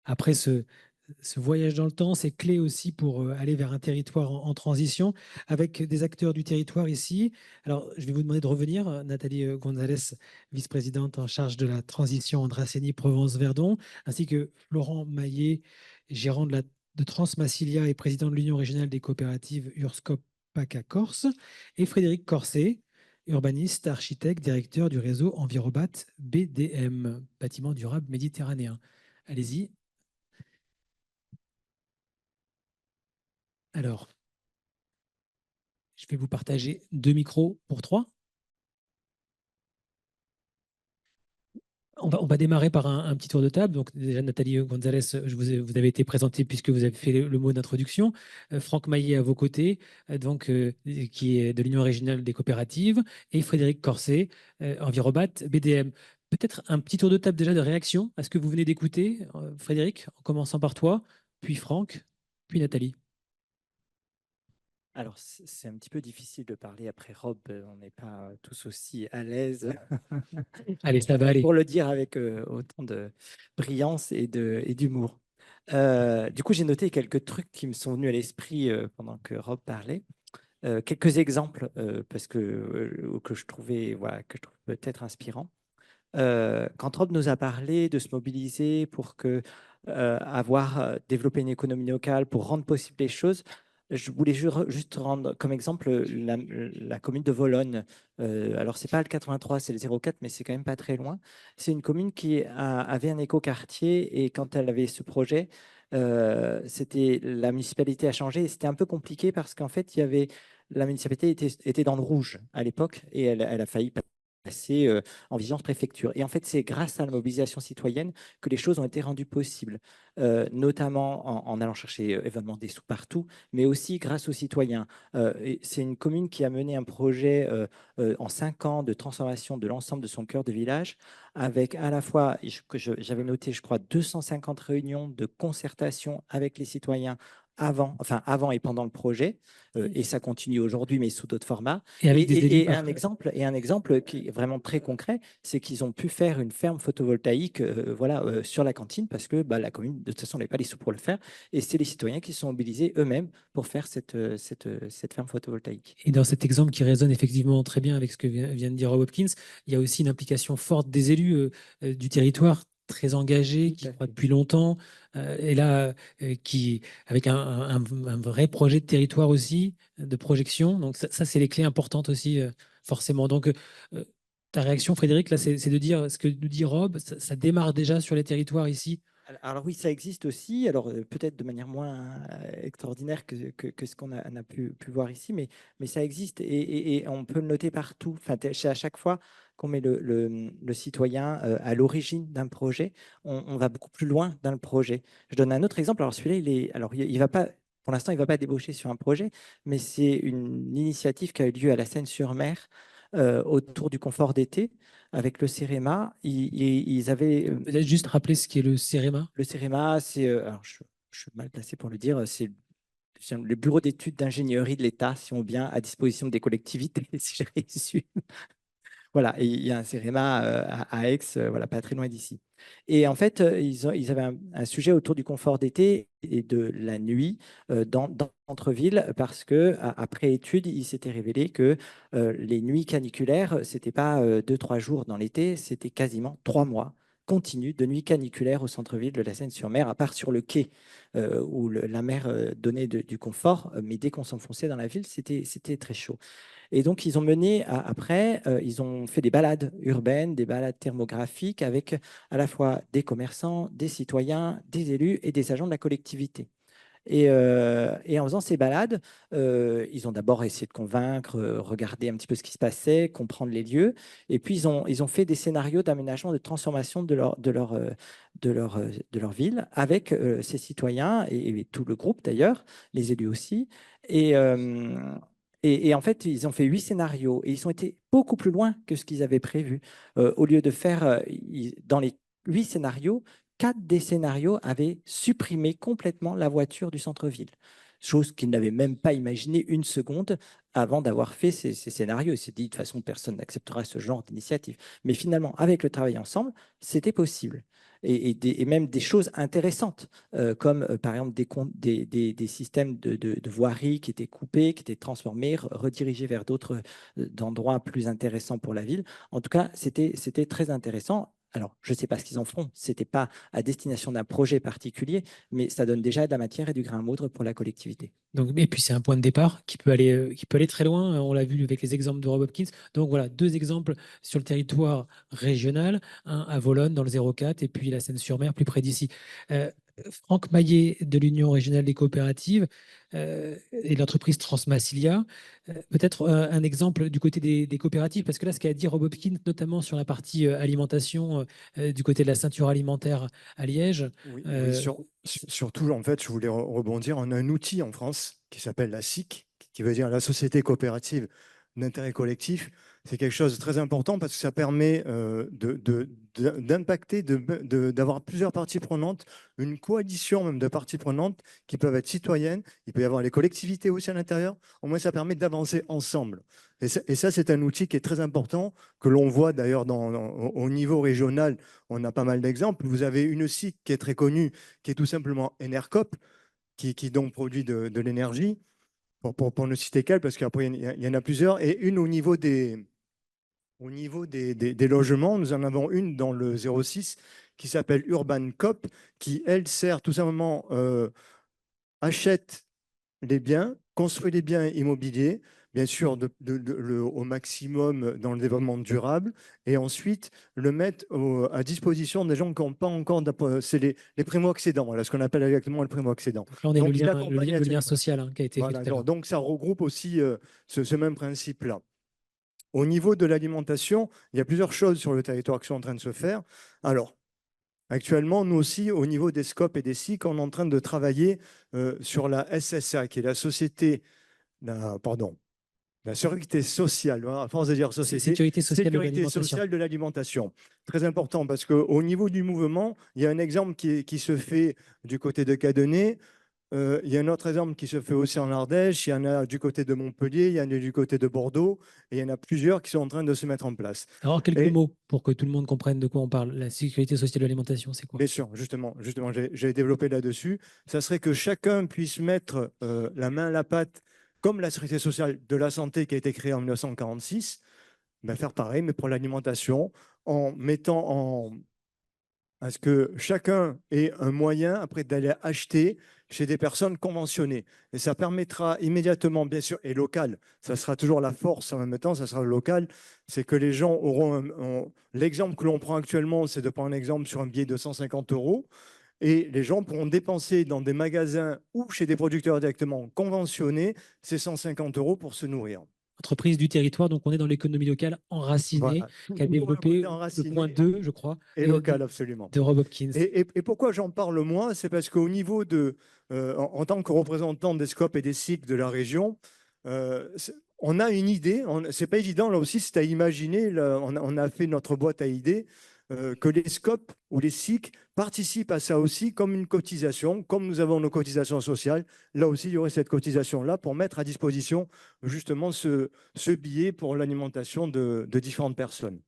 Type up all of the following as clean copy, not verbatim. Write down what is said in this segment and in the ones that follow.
après ce voyage dans le temps, c'est clé aussi pour aller vers un territoire en transition, avec des acteurs du territoire ici. Alors, je vais vous demander de revenir, Nathalie Gonzalez, vice-présidente en charge de la transition Andrasseni-Provence-Verdon, ainsi que Florent Maillet, gérant de Transmassilia et président de l'Union régionale des coopératives URSCOP PACA Corse, et Frédéric Corset, urbaniste, architecte, directeur du réseau Envirobat BDM, bâtiment durable méditerranéen. Allez-y. Alors, je vais vous partager deux micros pour trois. On va démarrer par un petit tour de table. Donc, déjà, Nathalie Gonzalez, vous avez été présentée puisque vous avez fait le mot d'introduction. Franck Maillet à vos côtés, qui est de l'Union régionale des coopératives, et Frédéric Corset, Envirobat BDM. Peut-être un petit tour de table déjà de réaction à ce que vous venez d'écouter. Frédéric, en commençant par toi, puis Franck, puis Nathalie. Alors, c'est un petit peu difficile de parler après Rob. On n'est pas tous aussi à l'aise Allez, ça va aller. pour le dire avec autant de brillance et d'humour. Du coup, j'ai noté quelques trucs qui me sont venus à l'esprit pendant que Rob parlait. Quelques exemples parce que je trouvais voilà, que je trouve peut-être inspirants. Quand Rob nous a parlé de se mobiliser pour avoir développé une économie locale, pour rendre possible les choses, je voulais juste rendre comme exemple la commune de Vologne. Alors, c'est pas le 83, c'est le 04, mais c'est quand même pas très loin. C'est une commune qui avait un écoquartier et quand elle avait ce projet, c'était la municipalité a changé et c'était un peu compliqué parce qu'en fait, la municipalité était dans le rouge à l'époque et elle a failli passer en vigilance préfecture. Et en fait, c'est grâce à la mobilisation citoyenne que les choses ont été rendues possibles, notamment en allant chercher évidemment des sous partout, mais aussi grâce aux citoyens. Et c'est une commune qui a mené un projet en 5 ans de transformation de l'ensemble de son cœur de village, avec à la fois, j'avais noté, je crois, 250 réunions de concertation avec les citoyens avant et pendant le projet, et ça continue aujourd'hui, mais sous d'autres formats. Et Et, avec des élus. un exemple qui est vraiment très concret, c'est qu'ils ont pu faire une ferme photovoltaïque voilà, sur la cantine parce que bah, la commune, de toute façon, n'avait pas les sous pour le faire. Et c'est les citoyens qui se sont mobilisés eux-mêmes pour faire cette ferme photovoltaïque. Et dans cet exemple qui résonne effectivement très bien avec ce que vient de dire Rob Hopkins, il y a aussi une implication forte des élus du territoire, très engagés, Tout qui à croient fait. depuis longtemps, et là, avec un vrai projet de territoire aussi, de projection. Donc ça, c'est les clés importantes aussi, forcément. Donc, ta réaction, Frédéric, là, c'est de dire ce que nous dit Rob, ça démarre déjà sur les territoires ici. Alors oui, ça existe aussi, alors peut-être de manière moins extraordinaire que ce qu'on a pu voir ici, mais ça existe et on peut le noter partout. Enfin, à chaque fois qu'on met le citoyen à l'origine d'un projet, on va beaucoup plus loin dans le projet. Je donne un autre exemple. Alors celui-là, il va pas, pour l'instant, il ne va pas débaucher sur un projet, mais c'est une initiative qui a eu lieu à la Seine-sur-Mer autour du confort d'été avec le CEREMA. Ils avaient Peut-être juste rappeler ce qu'est le CEREMA. le CEREMA, alors je suis mal placé pour le dire, c'est le bureau d'études d'ingénierie de l'État, si on veut bien, à disposition des collectivités, si j'ai réussi. Voilà, et il y a un CEREMA à Aix, voilà, pas très loin d'ici. Et en fait, ils avaient un sujet autour du confort d'été et de la nuit dans le centre-ville, parce que après étude, il s'était révélé que les nuits caniculaires, c'était pas 2, 3 jours dans l'été, c'était quasiment 3 mois continus de nuits caniculaires au centre-ville de la Seine-sur-Mer, à part sur le quai où la mer donnait du confort, mais dès qu'on s'enfonçait dans la ville, c'était très chaud. Et donc, ils ont mené après, ils ont fait des balades urbaines, des balades thermographiques avec à la fois des commerçants, des citoyens, des élus et des agents de la collectivité. Et en faisant ces balades, ils ont d'abord essayé de convaincre, regarder un petit peu ce qui se passait, comprendre les lieux. Et puis, ils ont fait des scénarios d'aménagement, de transformation de leur ville avec ces citoyens et tout le groupe d'ailleurs, les élus aussi. Et, euh, et en fait, ils ont fait 8 scénarios et ils ont été beaucoup plus loin que ce qu'ils avaient prévu. Au lieu de faire, dans les 8 scénarios, 4 des scénarios avaient supprimé complètement la voiture du centre-ville. chose qu'il n'avait même pas imaginé une seconde avant d'avoir fait ces scénarios. Il s'est dit, de toute façon, personne n'acceptera ce genre d'initiative. Mais finalement, avec le travail ensemble, c'était possible. Et même des choses intéressantes, comme par exemple des systèmes de voirie qui étaient coupés, qui étaient transformés, redirigés vers d'autres endroits plus intéressants pour la ville. En tout cas, c'était très intéressant. Alors, je ne sais pas ce qu'ils en feront, ce n'était pas à destination d'un projet particulier, mais ça donne déjà de la matière et du grain à moudre pour la collectivité. Donc, et puis c'est un point de départ qui peut aller très loin. On l'a vu avec les exemples de Rob Hopkins. Donc voilà, deux exemples sur le territoire régional, un à Volonne dans le 04 et puis la Seine-sur-Mer plus près d'ici. Euh, Franck Maillet de l'Union régionale des coopératives et de l'entreprise Transmassilia. Peut-être un exemple du côté des coopératives, parce que là, ce qu'a dit Rob Hopkins, notamment sur la partie alimentation du côté de la ceinture alimentaire à Liège. Oui, oui, euh, surtout, en fait, je voulais rebondir. On a un outil en France qui s'appelle la SIC, qui veut dire la Société coopérative d'intérêt collectif. C'est quelque chose de très important parce que ça permet d'impacter, d'avoir plusieurs parties prenantes, une coalition même de parties prenantes qui peuvent être citoyennes. Il peut y avoir les collectivités aussi à l'intérieur. Au moins, ça permet d'avancer ensemble. Et ça, c'est un outil qui est très important, que l'on voit d'ailleurs au niveau régional. On a pas mal d'exemples. Vous avez une SIC qui est très connue, qui est tout simplement Enercop, qui donc produit de l'énergie, pour ne citer qu'elle, parce qu'après, il y en a plusieurs. Et une au niveau des logements, nous en avons une dans le 06 qui s'appelle Urban Cop, qui, elle, sert tout simplement, achète les biens, construit les biens immobiliers, bien sûr au maximum dans le développement durable, et ensuite le mettre à disposition des gens qui n'ont pas encore, c'est les primo-accédants, voilà ce qu'on appelle exactement le primo-accédant. donc là, on est Donc il accompagne le lien là-dessus. social qui a été fait Voilà, tout à l'heure. donc ça regroupe aussi ce même principe-là. Au niveau de l'alimentation, il y a plusieurs choses sur le territoire qui sont en train de se faire. Alors, actuellement, nous aussi, au niveau des scopes et des SIC, on est en train de travailler sur la SSA, qui est la société, pardon, la sécurité sociale, voilà, à force de dire société, Sécurité sociale de sécurité l'alimentation. sociale de l'alimentation. Très important parce qu'au niveau du mouvement, il y a un exemple qui se fait du côté de Cadenet. Il y a un autre exemple qui se fait aussi en Ardèche, il y en a du côté de Montpellier, il y en a du côté de Bordeaux, et il y en a plusieurs qui sont en train de se mettre en place. Alors, quelques Et mots pour que tout le monde comprenne de quoi on parle. La sécurité sociale de l'alimentation, c'est quoi? bien sûr, justement, j'ai développé là-dessus. Ça serait que chacun puisse mettre la main à la pâte, comme la sécurité sociale de la santé qui a été créée en 1946, ben faire pareil, mais pour l'alimentation, en mettant à ce que chacun ait un moyen après d'aller acheter chez des personnes conventionnées. Et ça permettra immédiatement, bien sûr, et local, ça sera toujours la force en même temps, ça sera local, c'est que les gens auront... L'exemple que l'on prend actuellement, c'est de prendre un exemple sur un billet de 150 euros. Et les gens pourront dépenser dans des magasins ou chez des producteurs directement conventionnés ces 150 euros pour se nourrir. Entreprise du territoire, donc on est dans l'économie locale enracinée, Voilà, tout qui a pour le côté développé le point enraciné 2, je crois, et local, absolument. de Rob Hopkins. Et pourquoi j'en parle moi? C'est parce qu'au niveau en tant que représentant des scopes et des cycles de la région, on a une idée. C'est pas évident, là aussi, c'est à imaginer. Là, on a fait notre boîte à idées, que les scopes ou les cycles participent à ça aussi comme une cotisation, comme nous avons nos cotisations sociales. Là aussi, il y aurait cette cotisation-là pour mettre à disposition justement ce billet pour l'alimentation de différentes personnes.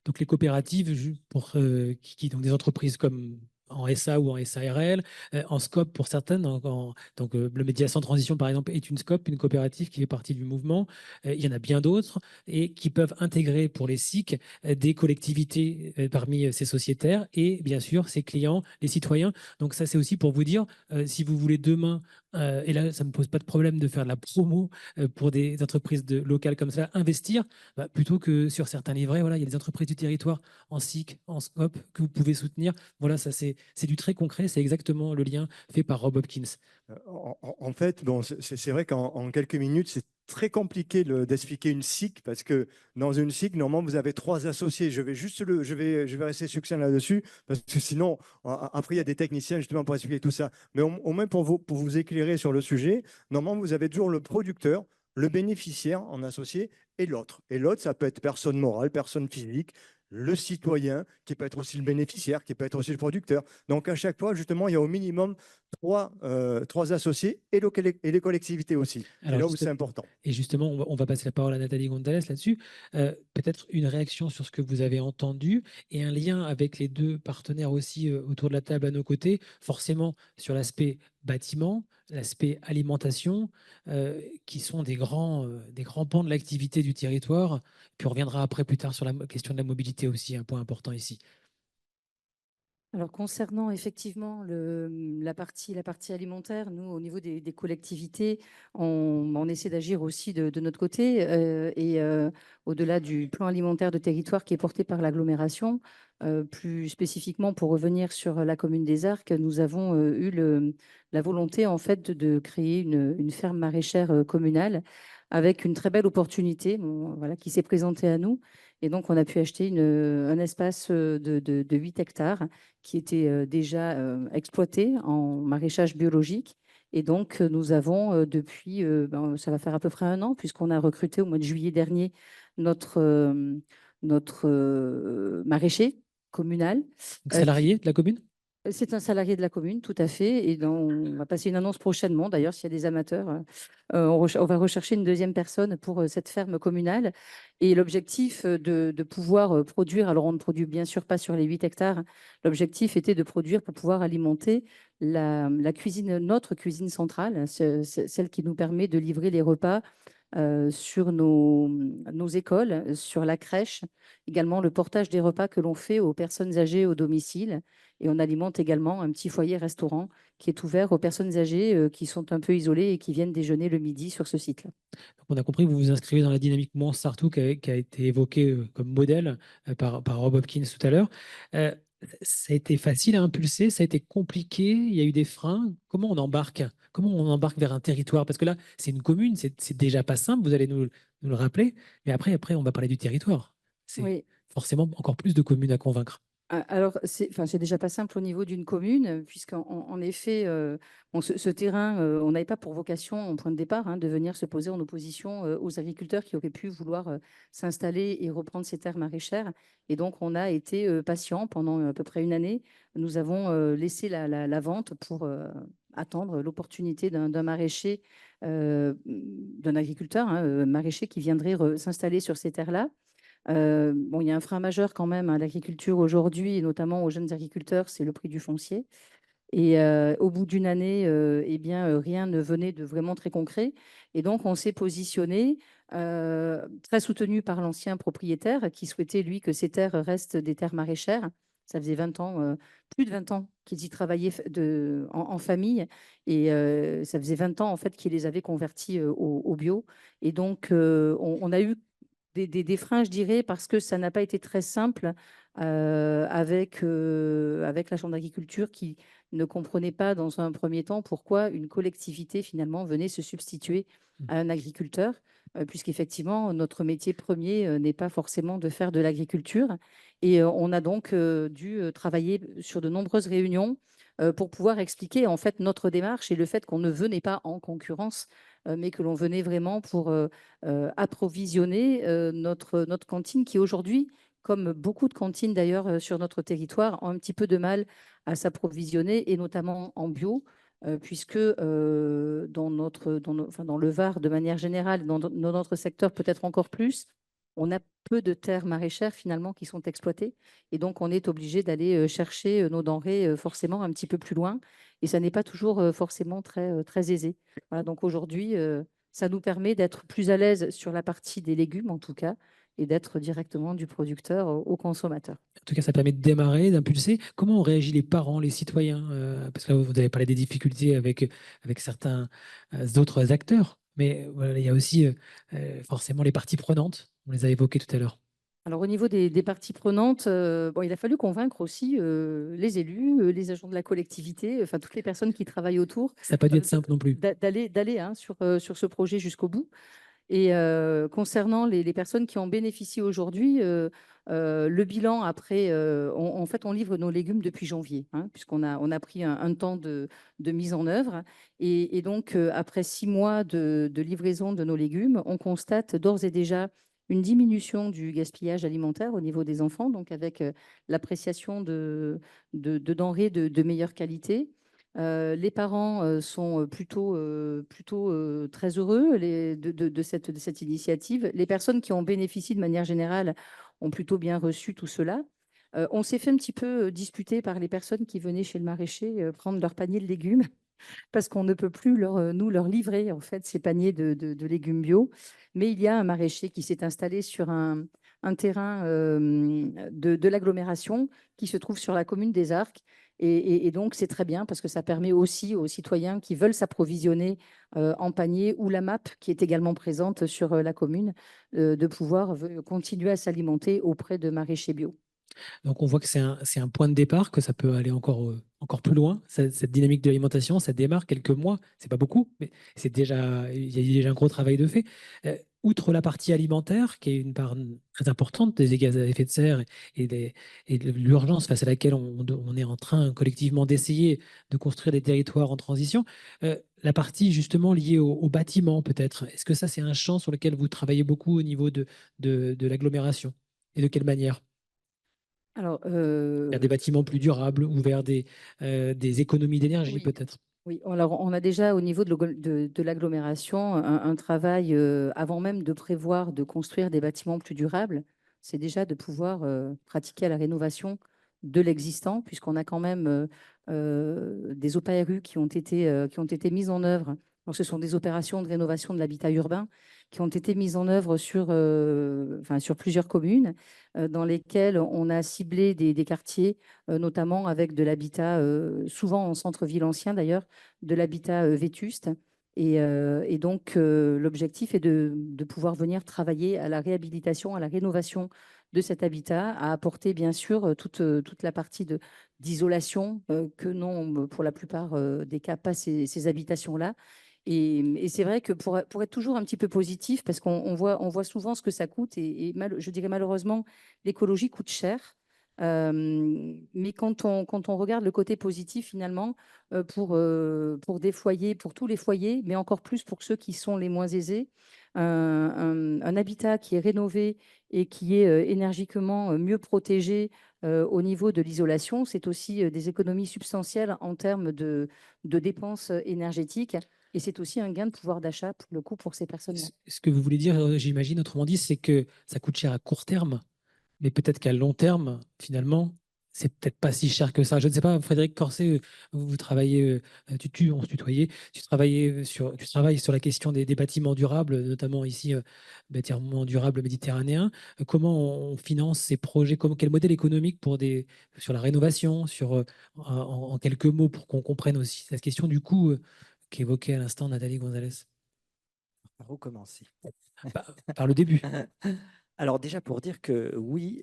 Donc les coopératives, pour, donc des entreprises comme en SA ou en SARL, en scope pour certaines. Donc le Média sans transition, par exemple, est une scope, une coopérative qui fait partie du mouvement. Il y en a bien d'autres et qui peuvent intégrer pour les SIC des collectivités parmi ces sociétaires et bien sûr ces clients, les citoyens. Donc ça, c'est aussi pour vous dire, si vous voulez demain, et là, ça ne me pose pas de problème de faire de la promo pour des entreprises locales comme ça, investir, bah, plutôt que sur certains livrets, voilà, il y a des entreprises du territoire en SIC, en SCOP que vous pouvez soutenir. Voilà, ça c'est du très concret, c'est exactement le lien fait par Rob Hopkins. En fait, bon, c'est vrai qu'en quelques minutes, c'est très compliqué d'expliquer une SIC parce que dans une SIC, normalement, vous avez trois associés. Je vais rester succinct là-dessus parce que sinon, après, il y a des techniciens justement pour expliquer tout ça. Mais au moins pour vous éclairer sur le sujet, normalement, vous avez toujours le producteur, le bénéficiaire en associé et l'autre. Et l'autre, ça peut être personne morale, personne physique, le citoyen, qui peut être aussi le bénéficiaire, qui peut être aussi le producteur. Donc, à chaque fois, justement, il y a au minimum trois associés et les collectivités aussi. C'est Alors, là où c'est important. et justement, on va passer la parole à Nathalie Gonzalez là-dessus. Peut-être une réaction sur ce que vous avez entendu et un lien avec les deux partenaires aussi autour de la table à nos côtés, forcément sur l'aspect bâtiment, l'aspect alimentation, qui sont des grands pans de l'activité du territoire. Puis on reviendra après plus tard sur la question de la mobilité aussi, un point important ici. Alors, concernant effectivement la partie alimentaire, nous, au niveau des collectivités, on essaie d'agir aussi de notre côté. Au-delà du plan alimentaire de territoire qui est porté par l'agglomération, plus spécifiquement pour revenir sur la commune des Arcs, nous avons eu la volonté en fait de créer une ferme maraîchère communale avec une très belle opportunité, voilà, qui s'est présentée à nous. Et donc, on a pu acheter un espace de 8 hectares qui était déjà exploité en maraîchage biologique. Et donc, nous avons depuis, ça va faire à peu près un an, puisqu'on a recruté au mois de juillet dernier notre maraîcher communal. Donc, salarié de la commune? C'est un salarié de la commune, tout à fait. Et on va passer une annonce prochainement, d'ailleurs, s'il y a des amateurs. On va rechercher une deuxième personne pour cette ferme communale. Et l'objectif de pouvoir produire, alors on ne produit bien sûr pas sur les 8 hectares, l'objectif était de produire pour pouvoir alimenter la cuisine, notre cuisine centrale, celle qui nous permet de livrer les repas sur nos écoles, sur la crèche, également le portage des repas que l'on fait aux personnes âgées au domicile. Et on alimente également un petit foyer-restaurant qui est ouvert aux personnes âgées qui sont un peu isolées et qui viennent déjeuner le midi sur ce site-là. Donc, on a compris que vous vous inscrivez dans la dynamique Montsartou qui a été évoquée comme modèle par Rob Hopkins tout à l'heure. Ça a été facile à impulser, ça a été compliqué, il y a eu des freins. Comment on embarque? Comment on embarque vers un territoire? Parce que là, c'est une commune, c'est déjà pas simple, vous allez nous le rappeler. Mais après, on va parler du territoire. C'est Oui. forcément encore plus de communes à convaincre. Alors, c'est déjà pas simple au niveau d'une commune, puisqu'en effet, ce terrain, on n'avait pas pour vocation, en point de départ, de venir se poser en opposition aux agriculteurs qui auraient pu vouloir s'installer et reprendre ces terres maraîchères. Et donc, on a été patient pendant à peu près une année. Nous avons laissé la vente pour attendre l'opportunité d'un maraîcher, d'un agriculteur maraîcher qui viendrait s'installer sur ces terres-là. Il y a un frein majeur quand même à l'agriculture aujourd'hui, et notamment aux jeunes agriculteurs, c'est le prix du foncier. Et au bout d'une année, rien ne venait de vraiment très concret. Et donc, on s'est positionné, très soutenu par l'ancien propriétaire qui souhaitait, lui, que ces terres restent des terres maraîchères. Ça faisait 20 ans, plus de 20 ans qu'ils y travaillaient en famille. Et ça faisait 20 ans, en fait, qu'ils les avaient convertis au bio. Et donc, on a eu des freins, je dirais, parce que ça n'a pas été très simple avec la Chambre d'agriculture qui ne comprenait pas dans un premier temps pourquoi une collectivité finalement venait se substituer à un agriculteur, puisqu'effectivement, notre métier premier n'est pas forcément de faire de l'agriculture. Et on a donc dû travailler sur de nombreuses réunions pour pouvoir expliquer en fait notre démarche et le fait qu'on ne venait pas en concurrence, mais que l'on venait vraiment pour approvisionner notre cantine qui aujourd'hui, comme beaucoup de cantines d'ailleurs sur notre territoire, ont un petit peu de mal à s'approvisionner et notamment en bio. Puisque dans le Var, de manière générale, dans notre secteur peut-être encore plus, on a peu de terres maraîchères finalement qui sont exploitées. Et donc, on est obligé d'aller chercher nos denrées forcément un petit peu plus loin. Et ça n'est pas toujours forcément très aisé. Voilà, donc aujourd'hui, ça nous permet d'être plus à l'aise sur la partie des légumes, en tout cas, et d'être directement du producteur au consommateur. En tout cas, ça permet de démarrer, d'impulser. Comment ont réagi les parents, les citoyens? Parce que là, vous avez parlé des difficultés avec certains autres acteurs, mais voilà, il y a aussi forcément les parties prenantes. On les a évoquées tout à l'heure. Alors, au niveau des parties prenantes, il a fallu convaincre aussi les élus, les agents de la collectivité, enfin toutes les personnes qui travaillent autour, Ça n'a pas dû être simple non plus. d'aller sur ce projet jusqu'au bout. Et concernant les personnes qui en bénéficient aujourd'hui, le bilan après, en fait, on livre nos légumes depuis janvier, puisqu'on a pris un temps de mise en œuvre. Et donc, après 6 mois de livraison de nos légumes, on constate d'ores et déjà une diminution du gaspillage alimentaire au niveau des enfants, donc avec l'appréciation de denrées de meilleure qualité. Les parents sont plutôt très heureux de cette initiative. Les personnes qui ont bénéficié de manière générale ont plutôt bien reçu tout cela. On s'est fait un petit peu disputer par les personnes qui venaient chez le maraîcher prendre leur panier de légumes parce qu'on ne peut plus nous leur livrer en fait ces paniers de légumes bio. Mais il y a un maraîcher qui s'est installé sur un terrain de l'agglomération qui se trouve sur la commune des Arcs. Et donc, c'est très bien parce que ça permet aussi aux citoyens qui veulent s'approvisionner en panier ou la MAP qui est également présente sur la commune de pouvoir continuer à s'alimenter auprès de maraîchers bio. Donc on voit que c'est un point de départ, que ça peut aller encore plus loin. Cette dynamique de l'alimentation, ça démarre quelques mois. C'est pas beaucoup, mais il y a déjà un gros travail de fait. Outre la partie alimentaire, qui est une part très importante des gaz à effet de serre et de l'urgence face à laquelle on est en train collectivement d'essayer de construire des territoires en transition, la partie justement liée au bâtiment peut-être, est-ce que ça c'est un champ sur lequel vous travaillez beaucoup au niveau de l'agglomération? Et de quelle manière? Alors, Vers des bâtiments plus durables ou vers des économies d'énergie oui, peut-être. oui. Alors, on a déjà au niveau de l'agglomération un travail avant même de prévoir de construire des bâtiments plus durables. C'est déjà de pouvoir pratiquer la rénovation de l'existant, puisqu'on a quand même des OPARU qui ont été mises en œuvre. Donc, ce sont des opérations de rénovation de l'habitat urbain qui ont été mises en œuvre sur plusieurs communes, dans lesquelles on a ciblé des quartiers, notamment avec de l'habitat, souvent en centre-ville ancien d'ailleurs, de l'habitat vétuste. Et donc, l'objectif est de pouvoir venir travailler à la réhabilitation, à la rénovation de cet habitat, à apporter bien sûr toute la partie d'isolation que n'ont pour la plupart des cas pas ces habitations-là. Et c'est vrai que pour être toujours un petit peu positif, parce qu'on voit souvent ce que ça coûte, je dirais malheureusement, l'écologie coûte cher. Mais quand on regarde le côté positif, finalement, pour des foyers, pour tous les foyers, mais encore plus pour ceux qui sont les moins aisés, un habitat qui est rénové et qui est énergiquement mieux protégé au niveau de l'isolation, c'est aussi des économies substantielles en termes de dépenses énergétiques. Et c'est aussi un gain de pouvoir d'achat pour le coup pour ces personnes-là. Ce que vous voulez dire, j'imagine, autrement dit, c'est que ça coûte cher à court terme, mais peut-être qu'à long terme, finalement, c'est peut-être pas si cher que ça. Je ne sais pas, Frédéric Corset, vous travaillez, on se tutoyait, tu travailles sur la question des bâtiments durables, notamment ici, bâtiments durables méditerranéens. Comment on finance ces projets? Quel modèle économique sur la rénovation, en quelques mots, pour qu'on comprenne aussi cette question du coût qu'évoquait à l'instant Nathalie Gonzalez? Recommencer. Par le début. Alors déjà pour dire que oui,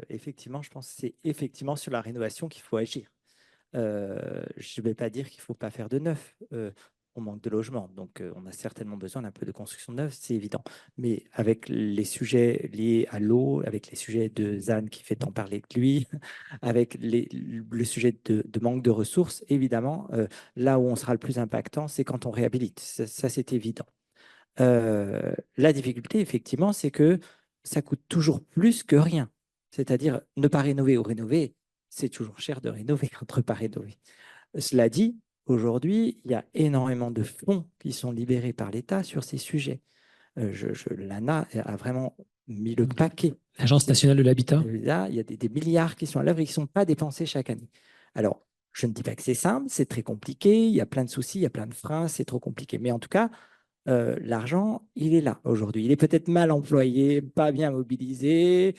effectivement, je pense que c'est effectivement sur la rénovation qu'il faut agir. Je ne vais pas dire qu'il ne faut pas faire de neuf. On manque de logements, donc on a certainement besoin d'un peu de construction de neuf, c'est évident. Mais avec les sujets liés à l'eau, avec les sujets de ZAN qui fait tant parler de lui, avec le sujet de manque de ressources, évidemment, là où on sera le plus impactant, c'est quand on réhabilite. Ça c'est évident. La difficulté, effectivement, c'est que ça coûte toujours plus que rien. C'est-à-dire, ne pas rénover ou rénover, c'est toujours cher de rénover entre pas rénover. Cela dit, aujourd'hui, il y a énormément de fonds qui sont libérés par l'État sur ces sujets. L'ANA a vraiment mis le paquet. L'Agence nationale de l'habitat. Là, il y a des milliards qui sont à l'œuvre et qui ne sont pas dépensés chaque année. Alors, je ne dis pas que c'est simple, c'est très compliqué, il y a plein de soucis, il y a plein de freins, c'est trop compliqué. Mais en tout cas, l'argent, il est là aujourd'hui. Il est peut-être mal employé, pas bien mobilisé.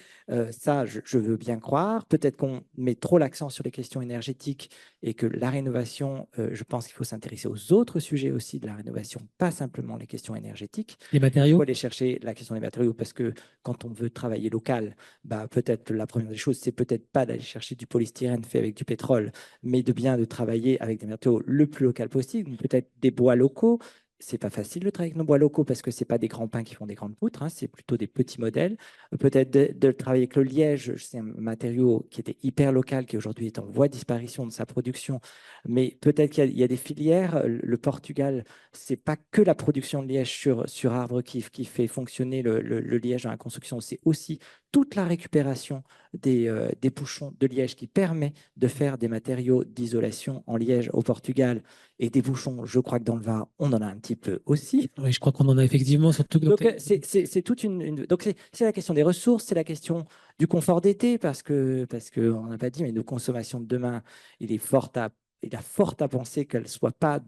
Ça, je veux bien croire. Peut-être qu'on met trop l'accent sur les questions énergétiques et que la rénovation, je pense qu'il faut s'intéresser aux autres sujets aussi de la rénovation, pas simplement les questions énergétiques. Les Il matériaux. faut aller chercher la question des matériaux parce que quand on veut travailler local, bah, peut-être la première des choses, c'est peut-être pas d'aller chercher du polystyrène fait avec du pétrole, mais de travailler avec des matériaux le plus local possible, peut-être des bois locaux. c'est pas facile de travailler avec nos bois locaux parce que c'est pas des grands pins qui font des grandes poutres, hein, c'est plutôt des petits modèles. Peut-être de travailler avec le liège, c'est un matériau qui était hyper local, qui aujourd'hui est en voie de disparition de sa production, mais peut-être qu'il y a des filières. Le Portugal, c'est pas que la production de liège sur arbre qui fait fonctionner le liège dans la construction, c'est aussi toute la récupération des bouchons de liège qui permet de faire des matériaux d'isolation en liège au Portugal. Et des bouchons, je crois que dans le Var, on en a un petit peu aussi. Oui, je crois qu'on en a effectivement, surtout que Donc, c'est toute donc c'est la question des ressources, c'est la question du confort d'été, parce que on n'a pas dit, mais nos consommations de demain, il y a fort à penser qu'elles soient pas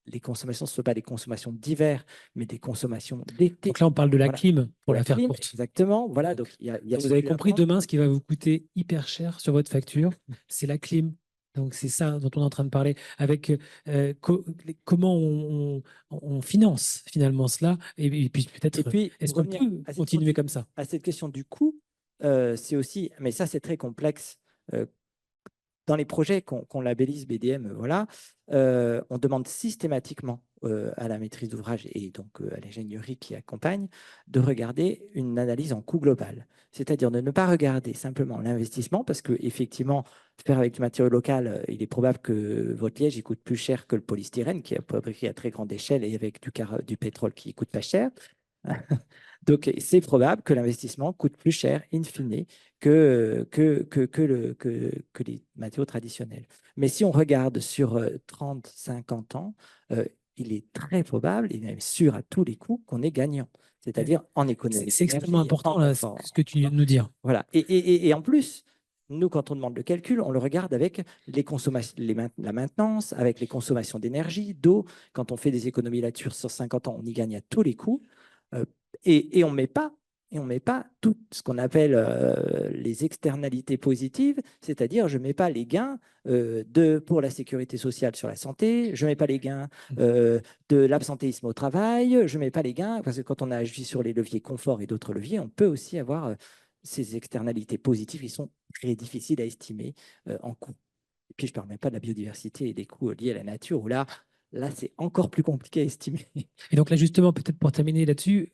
les consommations ne soient pas des consommations d'hiver, mais des consommations d'été. Donc là, on parle de la Voilà. clim, pour La la faire clim, courte. exactement. Voilà, donc il y a Vous avez celui-là à compris, prendre. demain, ce qui va vous coûter hyper cher sur votre facture, c'est la clim. Donc, c'est ça dont on est en train de parler, avec comment on finance finalement cela. Et puis, Et peut-être, puis, est-ce pour qu'on revenir peut à cette continuer comme ça? à cette question du coût, c'est aussi, mais ça c'est très complexe. euh, Dans les projets qu'on labellise BDM, voilà, on demande systématiquement à la maîtrise d'ouvrage et donc à l'ingénierie qui accompagne de regarder une analyse en coût global. C'est-à-dire de ne pas regarder simplement l'investissement, parce qu'effectivement, faire avec du matériau local, il est probable que votre liège il coûte plus cher que le polystyrène, qui est fabriqué à très grande échelle et avec du pétrole qui ne coûte pas cher. Donc, c'est probable que l'investissement coûte plus cher, in fine, que les matériaux traditionnels. Mais si on regarde sur 30, 50 ans, euh, il est très probable, il est même sûr à tous les coups, qu'on est gagnant. C'est-à-dire en économie C'est extrêmement d'énergie, important en là, ce confort. que tu viens de nous dire. Voilà. Et en plus, nous, quand on demande le calcul, on le regarde avec les consommations, la maintenance, avec les consommations d'énergie, d'eau. Quand on fait des économies là-dessus sur 50 ans, on y gagne à tous les coups. Euh, et on ne met pas. Et on met pas tout ce qu'on appelle les externalités positives, c'est-à-dire je ne mets pas les gains pour la sécurité sociale sur la santé, je ne mets pas les gains de l'absentéisme au travail, je ne mets pas les gains, parce que quand on a agi sur les leviers confort et d'autres leviers, on peut aussi avoir ces externalités positives qui sont très difficiles à estimer en coût. Et puis, je ne parle même pas de la biodiversité et des coûts liés à la nature, où là c'est encore plus compliqué à estimer. Et donc là, justement, peut-être pour terminer là-dessus,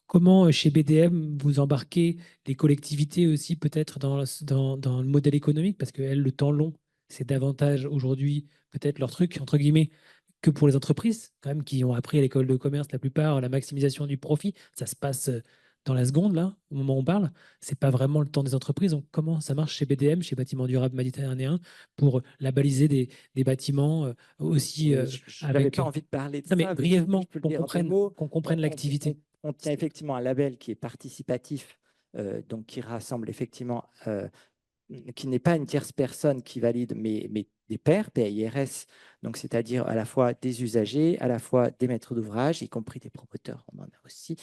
comment chez BDM vous embarquez les collectivités aussi peut-être dans le modèle économique, parce que elles, le temps long, c'est davantage aujourd'hui peut-être leur truc, entre guillemets, que pour les entreprises, quand même, qui ont appris à l'école de commerce, la plupart, la maximisation du profit. Ça se passe dans la seconde, là, au moment où on parle. C'est pas vraiment le temps des entreprises. Donc, comment ça marche chez BDM, chez Bâtiments Durables Méditerranéens, pour labelliser des bâtiments aussi Je n'avais avec. pas envie de parler de Non, mais ça, mais brièvement, je peux le dire en deux mots. qu'on comprenne l'activité. On tient effectivement un label qui est participatif, donc qui rassemble effectivement, qui n'est pas une tierce personne qui valide, mais des pairs, PAIRS, donc c'est-à-dire à la fois des usagers, à la fois des maîtres d'ouvrage, y compris des promoteurs, on en a aussi,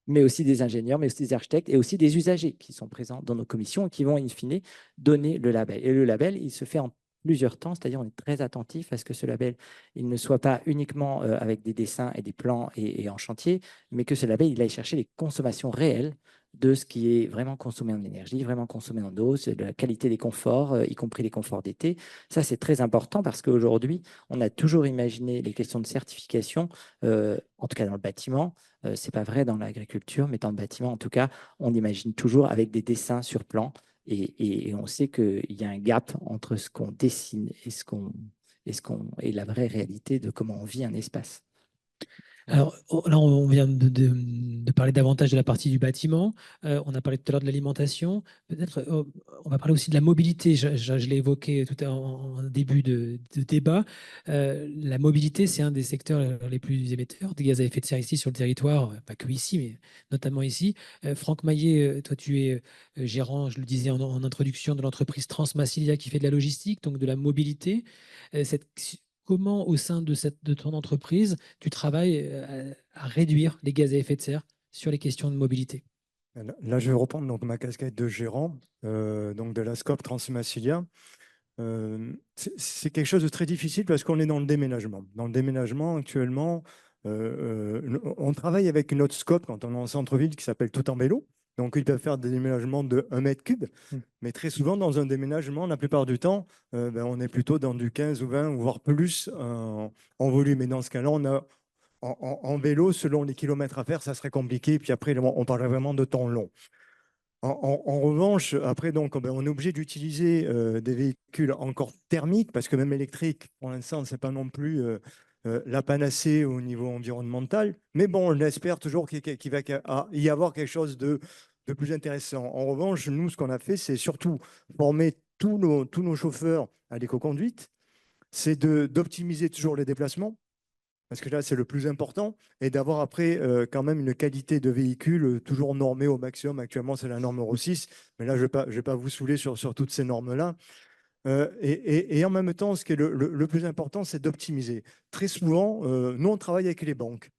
mais aussi des ingénieurs, mais aussi des architectes et aussi des usagers qui sont présents dans nos commissions et qui vont, in fine, donner le label. Et le label, il se fait en plusieurs temps, c'est-à-dire on est très attentif à ce que ce label, il ne soit pas uniquement avec des dessins et des plans et en chantier, mais que ce label, il aille chercher les consommations réelles de ce qui est vraiment consommé en énergie, vraiment consommé en eau, c'est de la qualité des conforts, y compris les conforts d'été. Ça, c'est très important parce qu'aujourd'hui, on a toujours imaginé les questions de certification, en tout cas dans le bâtiment. Ce n'est pas vrai dans l'agriculture, mais dans le bâtiment, en tout cas, on imagine toujours avec des dessins sur plan. Et on sait qu'il y a un gap entre ce qu'on dessine et la vraie réalité de comment on vit un espace. Alors là, on vient de parler davantage de la partie du bâtiment. On a parlé tout à l'heure de l'alimentation. Peut-être on va parler aussi de la mobilité. Je l'ai évoqué tout en début de débat. La mobilité, c'est un des secteurs les plus émetteurs de gaz à effet de serre ici sur le territoire, pas que ici, mais notamment ici. Franck Maillet, toi, tu es gérant, je le disais en introduction, de l'entreprise Transmassilia qui fait de la logistique, donc de la mobilité. Comment, au sein de ton entreprise, tu travailles à réduire les gaz à effet de serre sur les questions de mobilité? Là, je vais reprendre donc ma casquette de gérant donc de la SCOP Transmassilia. C'est quelque chose de très difficile parce qu'on est dans le déménagement. Dans le déménagement, actuellement, on travaille avec une autre SCOP quand on est en centre-ville qui s'appelle Tout en vélo, Donc, ils peuvent faire des déménagements de 1 mètre cube. Mais très souvent, dans un déménagement, la plupart du temps, on est plutôt dans du 15 ou 20, voire plus en volume. Et dans ce cas-là, on a en vélo, selon les kilomètres à faire, ça serait compliqué. Puis après, on parlerait vraiment de temps long. En revanche, après, donc, on est obligé d'utiliser des véhicules encore thermiques, parce que même électriques, pour l'instant, ce n'est pas non plus la panacée au niveau environnemental. Mais bon, on espère toujours qu'il va y avoir quelque chose de plus intéressant. En revanche, nous, ce qu'on a fait, c'est surtout former tous nos chauffeurs à l'éco-conduite, c'est d'optimiser toujours les déplacements, parce que là, c'est le plus important, et d'avoir après quand même une qualité de véhicule toujours normée au maximum. Actuellement, c'est la norme Euro 6, mais là, je ne vais pas vous saouler sur toutes ces normes-là. Et en même temps, ce qui est le plus important, c'est d'optimiser. Très souvent, nous, on travaille avec les banques.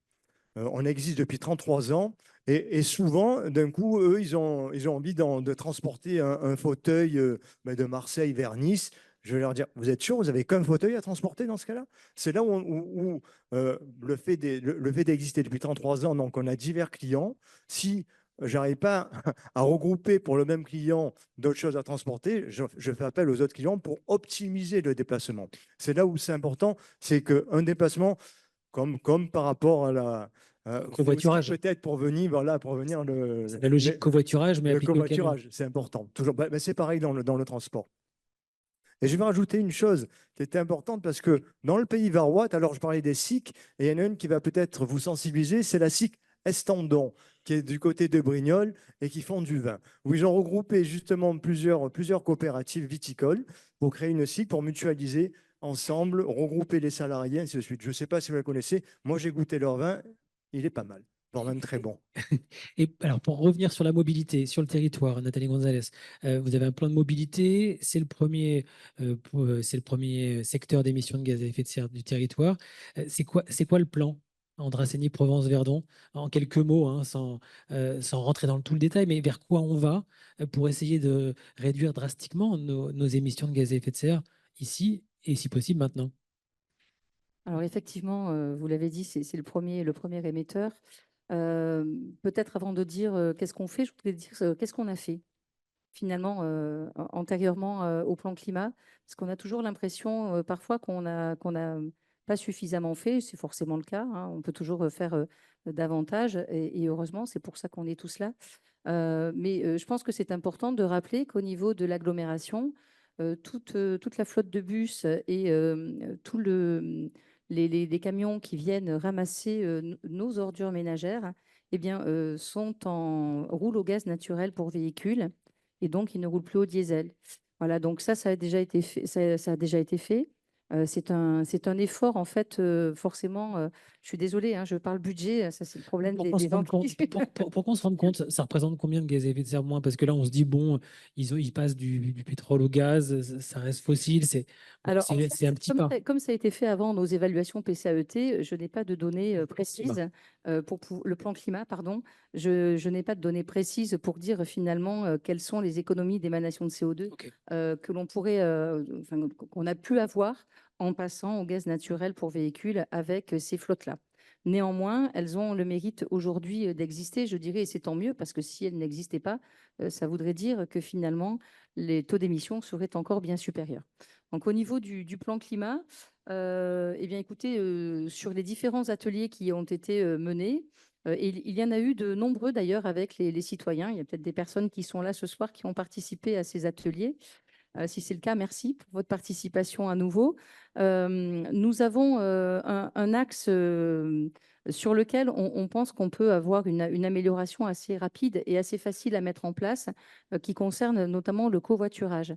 On existe depuis 33 ans, et souvent, d'un coup, eux, ils ont envie de transporter un fauteuil de Marseille vers Nice. Je vais leur dire, vous êtes sûr, vous avez qu'un fauteuil à transporter dans ce cas-là? C'est là où le fait d'exister depuis 33 ans, donc on a divers clients. Si j'arrive pas à regrouper pour le même client d'autres choses à transporter, je fais appel aux autres clients pour optimiser le déplacement. C'est là où c'est important, c'est qu'un déplacement, comme par rapport à la Covoiturage. peut-être pour venir, voilà, pour venir C'est la logique covoiturage, mais le appliquée au camion. covoiturage, c'est important. Toujours, c'est pareil dans le transport. Et je vais rajouter une chose qui était importante, parce que dans le pays varois, alors je parlais des SIC, et il y en a une qui va peut-être vous sensibiliser, c'est la SIC Estendon, qui est du côté de Brignoles et qui font du vin, où ils ont regroupé justement plusieurs coopératives viticoles pour créer une SIC, pour mutualiser ensemble, regrouper les salariés, ainsi de suite. Je ne sais pas si vous la connaissez, moi j'ai goûté leur vin, il est pas mal, voire même très bon. Et alors, pour revenir sur la mobilité, sur le territoire, Nathalie Gonzalez, vous avez un plan de mobilité, c'est le premier secteur d'émissions de gaz à effet de serre du territoire. C'est quoi le plan Andrasseni, Provence, Verdon, en quelques mots, hein, sans rentrer dans tout le détail, mais vers quoi on va pour essayer de réduire drastiquement nos émissions de gaz à effet de serre ici et si possible maintenant? Alors effectivement, vous l'avez dit, c'est le premier émetteur. Peut-être avant de dire qu'est-ce qu'on fait, je voudrais dire qu'est-ce qu'on a fait finalement antérieurement au plan climat, parce qu'on a toujours l'impression parfois qu'on a pas suffisamment fait. C'est forcément le cas, hein. On peut toujours faire davantage, et heureusement, c'est pour ça qu'on est tous là. Mais je pense que c'est important de rappeler qu'au niveau de l'agglomération, toute la flotte de bus et les camions qui viennent ramasser nos ordures ménagères, eh bien, roulent au gaz naturel pour véhicules, et donc ils ne roulent plus au diesel. Voilà, donc ça a déjà été fait. Ça a déjà été fait. C'est un effort, en fait, forcément. Je suis désolée, hein, je parle budget, ça c'est le problème Pour des, qu'on se des rende compte, ventes. pour qu'on se rende compte, ça représente combien de gaz à effet de serre moins? Parce que là, on se dit, bon, ils passent du pétrole au gaz, ça reste fossile, bon, Alors, en c'est un fait, petit pas. comme ça a été fait avant nos évaluations PCAET, je n'ai pas de données précises pour le plan climat, pardon. Je n'ai pas de données précises pour dire finalement quelles sont les économies d'émanation de CO2 Ok. que l'on pourrait, qu'on a pu avoir en passant au gaz naturel pour véhicules avec ces flottes-là. Néanmoins, elles ont le mérite aujourd'hui d'exister, je dirais, et c'est tant mieux, parce que si elles n'existaient pas, ça voudrait dire que finalement, les taux d'émission seraient encore bien supérieurs. Donc, au niveau du plan climat, eh bien, écoutez, sur les différents ateliers qui ont été menés, et il y en a eu de nombreux d'ailleurs avec les citoyens. Il y a peut-être des personnes qui sont là ce soir qui ont participé à ces ateliers. Si c'est le cas, merci pour votre participation à nouveau. Nous avons un axe sur lequel on pense qu'on peut avoir une amélioration assez rapide et assez facile à mettre en place, qui concerne notamment le covoiturage.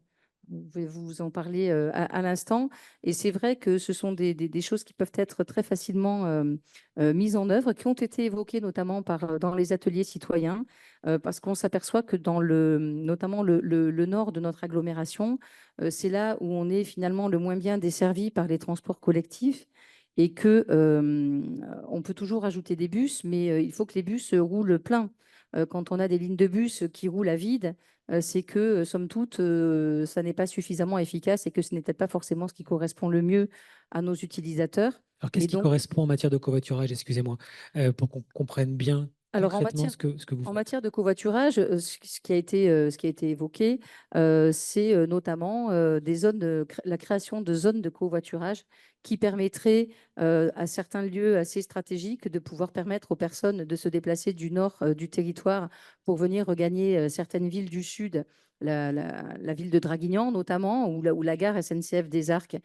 Vous en parler à l'instant. Et c'est vrai que ce sont des choses qui peuvent être très facilement mises en œuvre, qui ont été évoquées notamment dans les ateliers citoyens, parce qu'on s'aperçoit que notamment le nord de notre agglomération, c'est là où on est finalement le moins bien desservi par les transports collectifs, et que on peut toujours ajouter des bus, mais il faut que les bus roulent plein. Quand on a des lignes de bus qui roulent à vide, c'est que, somme toute, ça n'est pas suffisamment efficace, et que ce n'est peut-être pas forcément ce qui correspond le mieux à nos utilisateurs. Alors, qu'est-ce Et qui donc, correspond en matière de covoiturage, excusez-moi, pour qu'on comprenne bien Alors, concrètement ce que vous en faites. matière de covoiturage, ce qui a été évoqué, c'est notamment la création de zones de covoiturage qui permettraient à certains lieux assez stratégiques de pouvoir permettre aux personnes de se déplacer du nord du territoire pour venir regagner certaines villes du sud. La ville de Draguignan notamment, ou la gare SNCF des Arcs,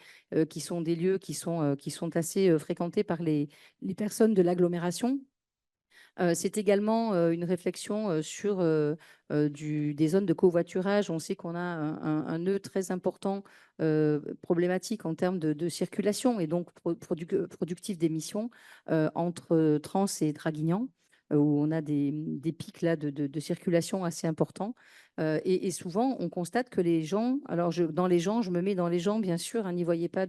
qui sont des lieux qui sont assez fréquentés par les personnes de l'agglomération. C'est également une réflexion sur des zones de covoiturage. On sait qu'on a un nœud très important, problématique en termes de circulation et donc productif d'émissions entre Trans et Draguignan, où on a des pics là, de circulation assez importants. Et souvent, on constate que les gens, alors dans les gens, je me mets dans les gens, bien sûr, hein, n'y voyez pas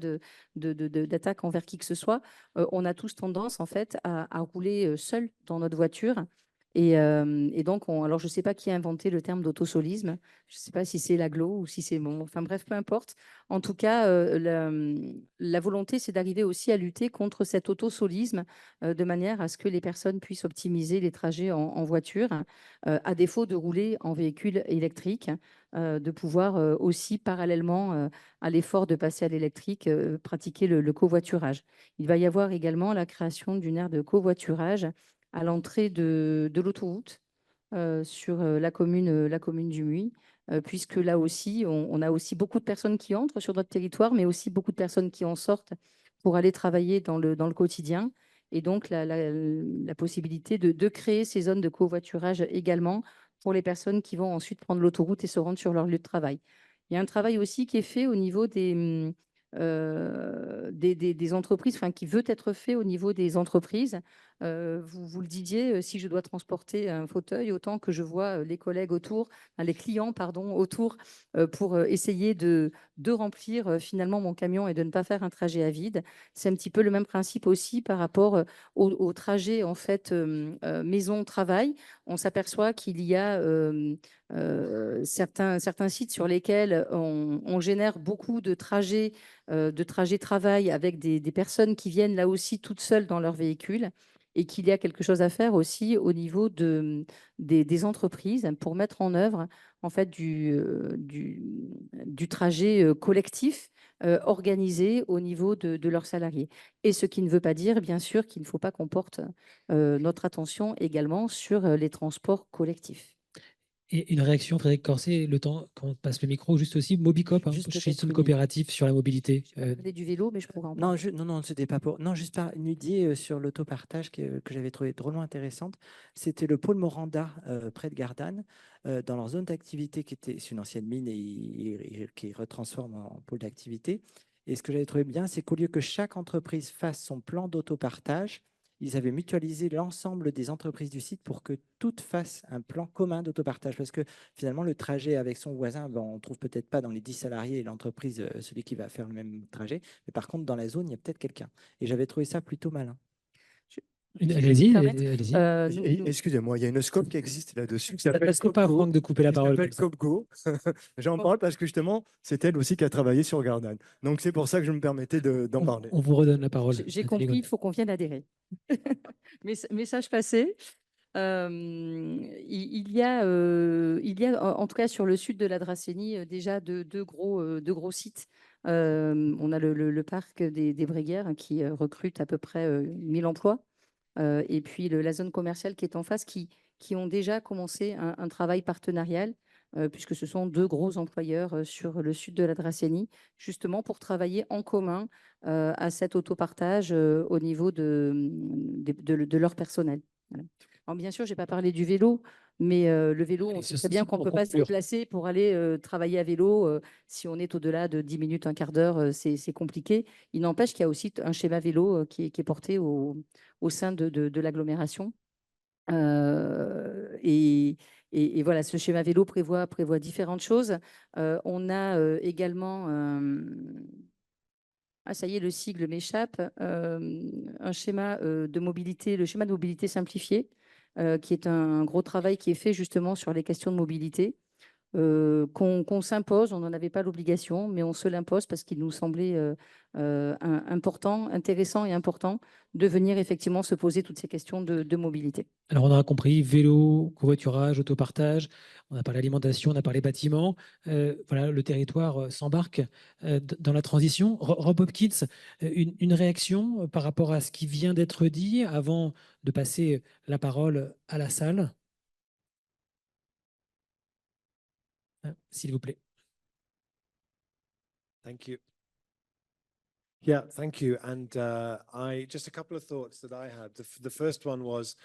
d'attaque envers qui que ce soit. On a tous tendance, en fait, à rouler seul dans notre voiture. Et donc, alors je ne sais pas qui a inventé le terme d'autosolisme. Je ne sais pas si c'est l'agglo ou si c'est bon. Enfin bref, peu importe. En tout cas, la volonté, c'est d'arriver aussi à lutter contre cet autosolisme de manière à ce que les personnes puissent optimiser les trajets en voiture, à défaut de rouler en véhicule électrique, de pouvoir aussi, parallèlement à l'effort de passer à l'électrique, pratiquer le covoiturage. Il va y avoir également la création d'une aire de covoiturage à l'entrée de l'autoroute sur la commune du Muy, puisque là aussi, on a aussi beaucoup de personnes qui entrent sur notre territoire, mais aussi beaucoup de personnes qui en sortent pour aller travailler dans le quotidien. Et donc, la possibilité de créer ces zones de covoiturage également pour les personnes qui vont ensuite prendre l'autoroute et se rendre sur leur lieu de travail. Il y a un travail aussi qui est fait au niveau des entreprises, enfin qui veut être fait au niveau des entreprises. Vous le disiez, si je dois transporter un fauteuil, autant que je vois les collègues autour, les clients, pardon, autour, pour essayer de remplir finalement mon camion et de ne pas faire un trajet à vide. C'est un petit peu le même principe aussi par rapport au trajet en fait maison-travail. On s'aperçoit qu'il y a certains sites sur lesquels on génère beaucoup de trajets travail avec des personnes qui viennent là aussi toutes seules dans leur véhicule, et qu'il y a quelque chose à faire aussi au niveau des entreprises pour mettre en œuvre en fait du trajet collectif organisé au niveau de leurs salariés. Et ce qui ne veut pas dire, bien sûr, qu'il ne faut pas qu'on porte notre attention également sur les transports collectifs. Et une réaction, Frédéric Corset, le temps qu'on passe le micro, juste aussi, Mobicop, hein, Juste chez peut-être une une coopérative sur la mobilité. Je vais parler du vélo, mais je pourrais en Non, parler. non, c'était pas pour. Non, juste une idée sur l'autopartage que j'avais trouvé drôlement intéressante. C'était le pôle Moranda, près de Gardanne, dans leur zone d'activité c'est une ancienne mine et qui retransforme en pôle d'activité. Et ce que j'avais trouvé bien, c'est qu'au lieu que chaque entreprise fasse son plan d'autopartage, ils avaient mutualisé l'ensemble des entreprises du site pour que toutes fassent un plan commun d'autopartage. Parce que finalement, le trajet avec son voisin, ben, on ne trouve peut-être pas dans les 10 salariés et l'entreprise celui qui va faire le même trajet. Mais par contre, dans la zone, il y a peut-être quelqu'un. Et j'avais trouvé ça plutôt malin. Allez-y, permettre, allez-y. Excusez-moi, il y a une scope qui existe là-dessus qui Ça s'appelle ne pas à Franck de couper la parole. comme ça. CopGo. J'en parle parce que justement, c'est elle aussi qui a travaillé sur Gardanne. Donc c'est pour ça que je me permettais d'en parler. On vous redonne la parole. J'ai Nathalie compris, il Gonzalez. faut qu'on vienne adhérer. Message passé. Il y a, en tout cas sur le sud de la Dracénie, déjà deux gros sites. On a le parc des Bréguères qui recrute à peu près 1000 emplois. Et puis la zone commerciale qui est en face, qui ont déjà commencé un travail partenarial, puisque ce sont deux gros employeurs sur le sud de la Dracénie, justement pour travailler en commun à cet autopartage au niveau de leur personnel. Voilà. Alors, bien sûr, je n'ai pas parlé du vélo, mais le vélo, on sait très bien qu'on ne peut pas se déplacer pour aller travailler à vélo. Si on est au-delà de 10 minutes, un quart d'heure, c'est compliqué. Il n'empêche qu'il y a aussi un schéma vélo qui est porté au sein de l'agglomération. Et voilà, ce schéma vélo prévoit différentes choses. On a également, ça y est, le sigle m'échappe, un schéma de mobilité, le schéma de mobilité simplifié, qui est un gros travail qui est fait justement sur les questions de mobilité. qu'on s'impose. On n'en avait pas l'obligation, mais on se l'impose parce qu'il nous semblait intéressant et important de venir effectivement se poser toutes ces questions de mobilité. Alors, on aura compris vélo, covoiturage, autopartage, on a parlé alimentation, on a parlé bâtiment. Voilà, le territoire s'embarque dans la transition. Rob Hopkins, une réaction par rapport à ce qui vient d'être dit avant de passer la parole à la salle, s'il vous plaît. Thank you. Yeah, thank you. And just a couple of thoughts that I had. The first one was,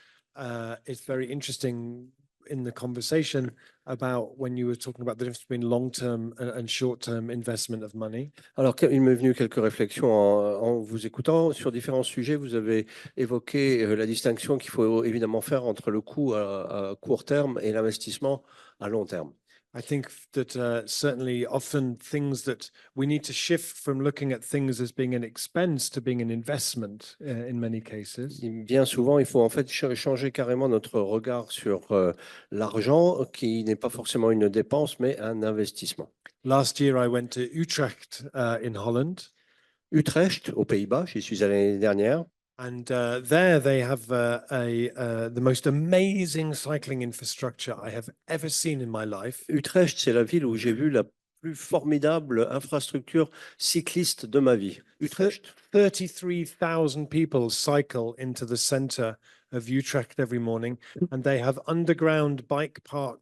it's very interesting in the conversation about when you were talking about the difference between long-term and short-term investment of money. Alors, il m'est venu quelques réflexions en vous écoutant. Sur différents sujets, vous avez évoqué la distinction qu'il faut évidemment faire entre le coût à court terme et l'investissement à long terme. I think that certainly often things that we need to shift from looking at things as being an expense to being an investment in many cases. Bien souvent, il faut en fait changer carrément notre regard sur l'argent qui n'est pas forcément une dépense, mais un investissement. Last year, I went to Utrecht in Holland. Utrecht, aux Pays-Bas, j'y suis allé l'année dernière. And there they have the most amazing cycling infrastructure I have ever seen in my life. Utrecht, c'est la ville où j'ai vu la plus formidable infrastructure cycliste de ma vie. Utrecht. 33,000 people cycle into the center of Utrecht every morning, and they have underground bike park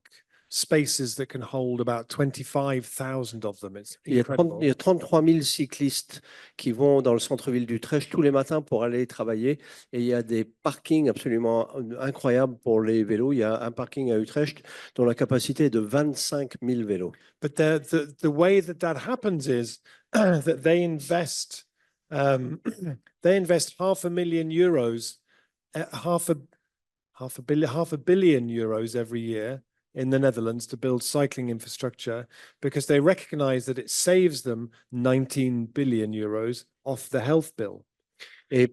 spaces that can hold about 25,000 of them. It's incredible. Il y a 33 000 cyclistes qui vont dans le centre-ville d'Utrecht tous les matins pour aller travailler. Et il y a des parkings absolument incroyables pour les vélos. Il y a un parking à Utrecht dont la capacité est de 25 000 vélos. But the way that happens is that they invest €500,000, half a billion euros every year in the Netherlands to build cycling infrastructure because they recognize that it saves them 19 billion euros off the health bill. Et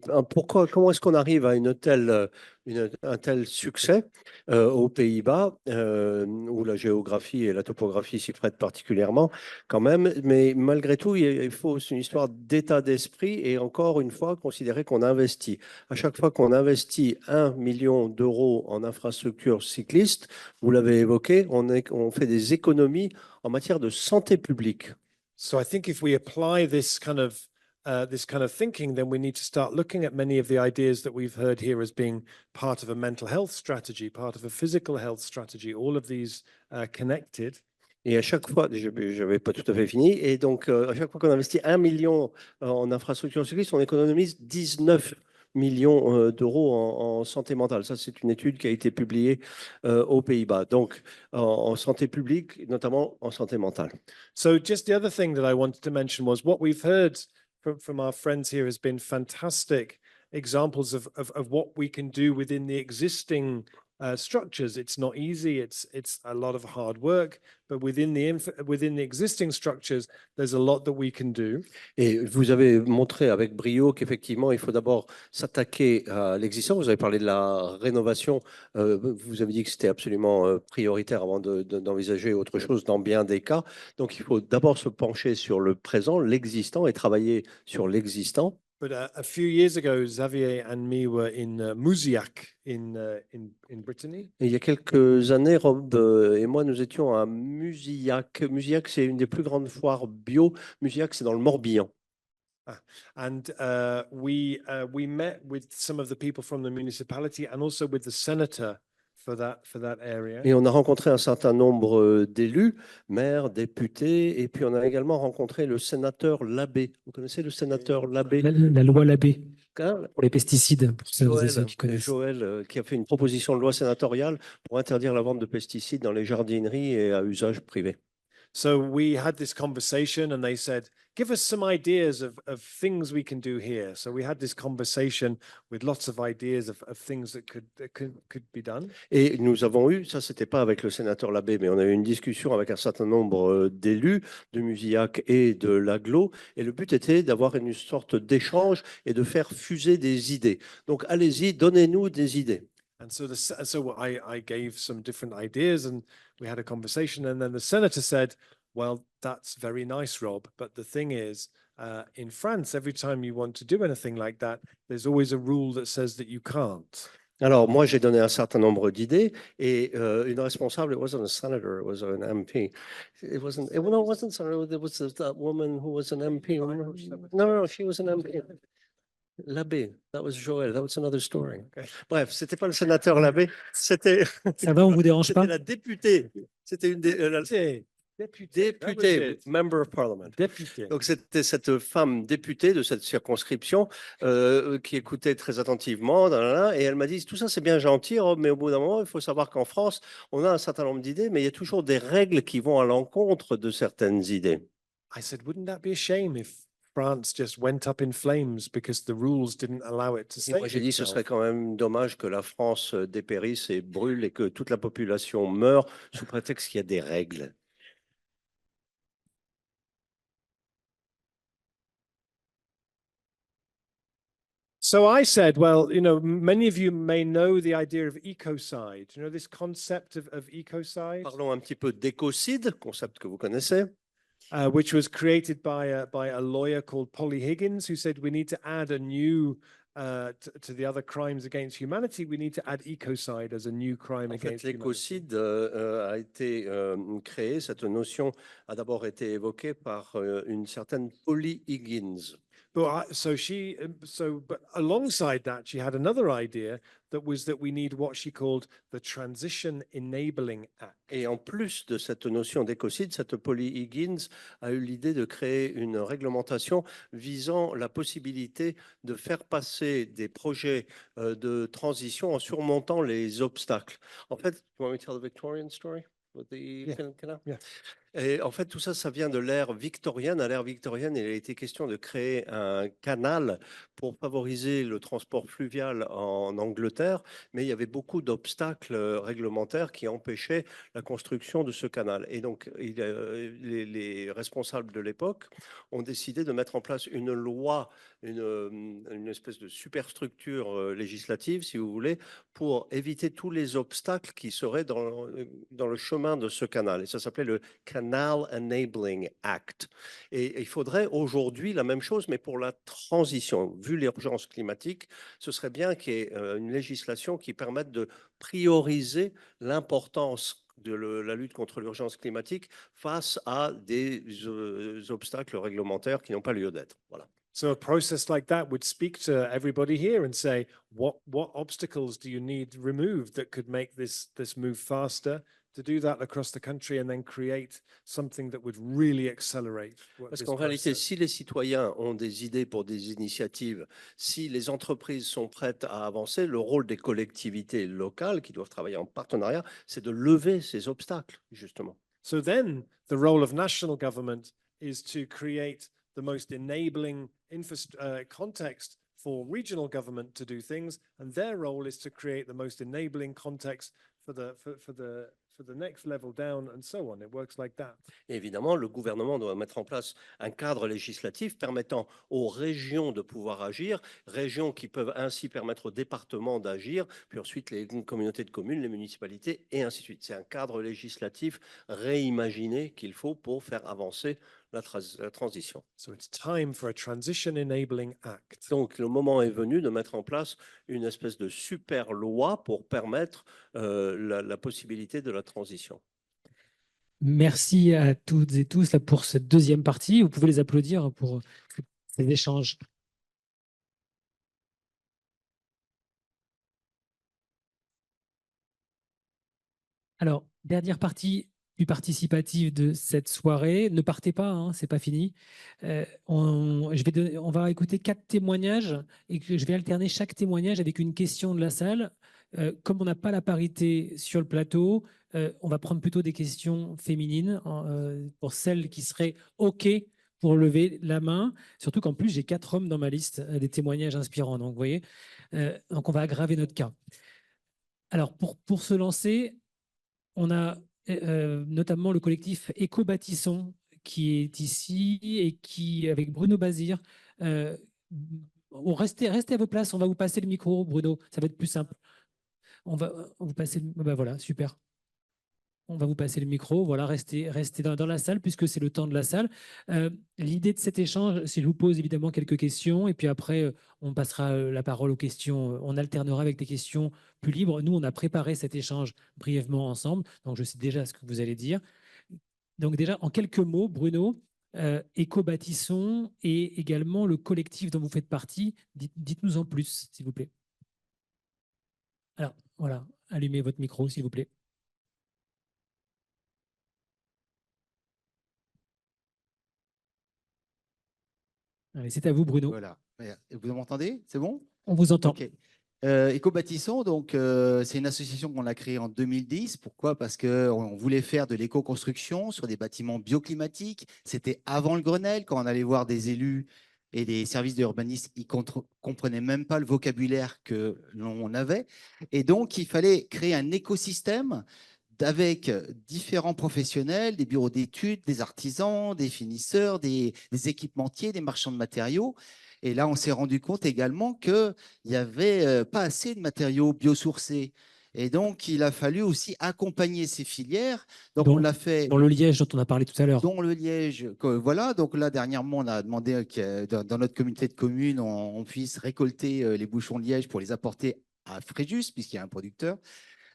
comment est-ce qu'on arrive à un tel succès aux Pays-Bas, où la géographie et la topographie s'y prêtent particulièrement quand même, mais malgré tout, il faut une histoire d'état d'esprit et encore une fois, considérer qu'on investit. À chaque fois qu'on investit 1 million d'euros en infrastructure cycliste, vous l'avez évoqué, on fait des économies en matière de santé publique. So I think if we apply this kind of thinking, then we need to start looking at many of the ideas that we've heard here as being part of a mental health strategy, part of a physical health strategy, all of these connected. Et à chaque fois, je n'avais pas tout à fait fini, et donc à chaque fois qu'on investit 1 million en infrastructure cycliste, on économise 19 millions d'euros en santé mentale. Ça, c'est une étude qui a été publiée aux Pays-Bas, donc en santé publique, notamment en santé mentale. So just the other thing that I wanted to mention was what we've heard from our friends here has been fantastic examples of what we can do within the existing structures. It's not easy. It's a lot of hard work, but within the existing structures, there's a lot that we can do. Et vous avez montré avec brio qu'effectivement, il faut d'abord s'attaquer à l'existant. Vous avez parlé de la rénovation. Vous avez dit que c'était absolument prioritaire avant d'envisager autre chose dans bien des cas. Donc, il faut d'abord se pencher sur le présent, l'existant, et travailler sur l'existant. But a few years ago, Xavier and me were in Musiac in Brittany. Et il y a quelques années, Rob et moi, nous étions à Musiac. Musiac, c'est une des plus grandes foires bio. Musiac, c'est dans le Morbihan. And we met with some of the people from the municipality and also with the senator for that area. Et on a rencontré un certain nombre d'élus, maires, députés, et puis on a également rencontré le sénateur Labbé. Vous connaissez le sénateur Labbé? La loi Labbé Hein? pour les pesticides, pour ceux qui connaissent. Joël, qui a fait une proposition de loi sénatoriale pour interdire la vente de pesticides dans les jardineries et à usage privé. So we had this conversation and they said, give us some ideas of things we can do here. So we had this conversation with lots of ideas of things that could be done. Et nous avons eu, ça c'était pas avec le sénateur Labbé, mais on a eu une discussion avec un certain nombre d'élus de Musiac et de l'Aglo. Et le but était d'avoir une sorte d'échange et de faire fuser des idées. Donc allez-y, donnez-nous des idées. And so I gave some different ideas and we had a conversation. And then the senator said, well, that's very nice, Rob. But the thing is, in France, every time you want to do anything like that, there's always a rule that says that you can't. Alors, moi, j'ai donné un certain nombre d'idées et une responsable, it wasn't a senator, it was an MP. It wasn't senator, there was that woman who was an MP. No, she was an MP. L'abbé, that was Joël, that was another story. Okay. Bref, c'était pas le sénateur Labbé, c'était Ça va, on vous dérange c'était pas? la députée. C'était une députée, member of parliament. Député. Donc, c'était cette femme députée de cette circonscription qui écoutait très attentivement. Et elle m'a dit, tout ça, c'est bien gentil, Rob, mais au bout d'un moment, il faut savoir qu'en France, on a un certain nombre d'idées, mais il y a toujours des règles qui vont à l'encontre de certaines idées. I said, wouldn't that be a shame if France just went up in flames because the rules didn't allow it to Et save moi, j'ai dit, ce itself? serait quand même dommage que la France dépérisse et brûle et que toute la population meure sous prétexte qu'il y a des règles. So I said, well, many of you may know the idea of ecocide. You know this concept of ecocide, Parlons un petit peu d'écocide, concept que vous connaissez. which was created by a lawyer called Polly Higgins, who said we need to add a new to the other crimes against humanity. We need to add ecocide as a new crime En fait, against humanity. l'écocide a été créé, cette notion a d'abord été évoquée par une certaine Polly Higgins. But but alongside that, she had another idea that we need what she called the Transition Enabling Act. Et en plus de cette notion d'écocide, cette Polly Higgins a eu l'idée de créer une réglementation visant la possibilité de faire passer des projets de transition en surmontant les obstacles. En fait, you want me to tell the Victorian story with the canal? Yeah. Et en fait, tout ça, ça vient de l'ère victorienne. À l'ère victorienne, il a été question de créer un canal pour favoriser le transport fluvial en Angleterre, mais il y avait beaucoup d'obstacles réglementaires qui empêchaient la construction de ce canal. Et donc, les responsables de l'époque ont décidé de mettre en place une loi, une espèce de superstructure législative, si vous voulez, pour éviter tous les obstacles qui seraient dans le chemin de ce canal. Et ça s'appelait le Canal Enabling Act. Et il faudrait aujourd'hui la même chose, mais pour la transition. Vu l'urgence climatique, ce serait bien qu'il y ait une législation qui permette de prioriser l'importance de la lutte contre l'urgence climatique face à des obstacles réglementaires qui n'ont pas lieu d'être. Voilà. So a process like that would speak to everybody here and say, what obstacles do you need removed that could make this move faster? To do that across the country and then create something that would really accelerate. Parce qu'en réalité, si les citoyens ont des idées pour des initiatives, si les entreprises sont prêtes à avancer, le rôle des collectivités locales qui doivent travailler en partenariat, c'est de lever ces obstacles, justement. So then the role of national government is to create the most enabling context for regional government to do things, and their role is to create the most enabling context for the next level down and so on. It works like that. Et évidemment, le gouvernement doit mettre en place un cadre législatif permettant aux régions de pouvoir agir, régions qui peuvent ainsi permettre aux départements d'agir, puis ensuite les communautés de communes, les municipalités, et ainsi de suite. C'est un cadre législatif réimaginé qu'il faut pour faire avancer la transition. So it's time for a Transition Enabling Act. Donc, le moment est venu de mettre en place une espèce de super loi pour permettre la possibilité de la transition. Merci à toutes et tous là, pour cette deuxième partie. Vous pouvez les applaudir pour ces échanges. Alors, dernière partie plus participative de cette soirée. Ne partez pas, hein, c'est pas fini. On va écouter 4 témoignages et je vais alterner chaque témoignage avec une question de la salle. Comme on n'a pas la parité sur le plateau, on va prendre plutôt des questions féminines pour celles qui seraient OK pour lever la main. Surtout qu'en plus, j'ai 4 hommes dans ma liste, des témoignages inspirants. Donc, vous voyez, donc on va aggraver notre cas. Alors, pour se lancer, on a notamment le collectif Éco-Bâtissons qui est ici et qui, avec Bruno Bazir, restez à vos places, on va vous passer le micro, Bruno, ça va être plus simple. On va vous passer. Bah voilà, super. On va vous passer le micro. Voilà, restez dans la salle puisque c'est le temps de la salle. L'idée de cet échange, c'est que je vous pose évidemment quelques questions et puis après, on passera la parole aux questions. On alternera avec des questions plus libres. Nous, on a préparé cet échange brièvement ensemble, donc je sais déjà ce que vous allez dire. Donc déjà, en quelques mots, Bruno, Éco-Bâtissons et également le collectif dont vous faites partie, dites-nous en plus, s'il vous plaît. Alors, voilà, allumez votre micro, s'il vous plaît. Allez, c'est à vous, Bruno. Voilà. Vous m'entendez? C'est bon? On vous entend. Ok. Éco-Bâtissons, donc, c'est une association qu'on a créée en 2010. Pourquoi? Parce qu'on voulait faire de l'éco-construction sur des bâtiments bioclimatiques. C'était avant le Grenelle, quand on allait voir des élus et des services d'urbanisme, ils ne comprenaient même pas le vocabulaire que l'on avait. Et donc, il fallait créer un écosystème avec différents professionnels, des bureaux d'études, des artisans, des finisseurs, des équipementiers, des marchands de matériaux. Et là, on s'est rendu compte également qu'il n'y avait pas assez de matériaux biosourcés. Et donc, il a fallu aussi accompagner ces filières. Donc, on l'a fait dans le liège dont on a parlé tout à l'heure. dans le liège. Voilà, donc là, dernièrement, on a demandé que dans notre communauté de communes, on puisse récolter les bouchons de liège pour les apporter à Fréjus, puisqu'il y a un producteur.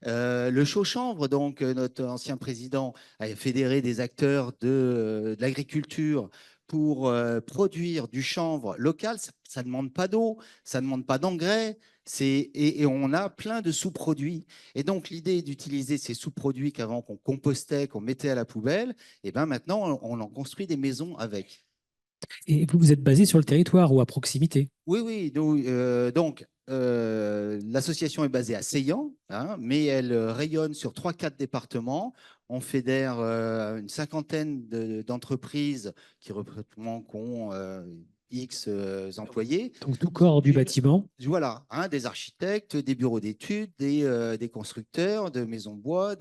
Le Chaud-Chanvre, donc notre ancien président, a fédéré des acteurs de l'agriculture pour produire du chanvre local. Ça ne demande pas d'eau, ça ne demande pas d'engrais, et on a plein de sous-produits. Et donc, l'idée d'utiliser ces sous-produits qu'avant qu'on compostait, qu'on mettait à la poubelle, et ben maintenant, on en construit des maisons avec. Et vous êtes basé sur le territoire ou à proximité? Oui, oui. Donc, l'association est basée à Seillan, hein, mais elle rayonne sur 3-4 départements. On fédère une cinquantaine d'entreprises qui ont X employés. Donc, tout corps du bâtiment. Voilà, hein, des architectes, des bureaux d'études, des constructeurs de maisons bois,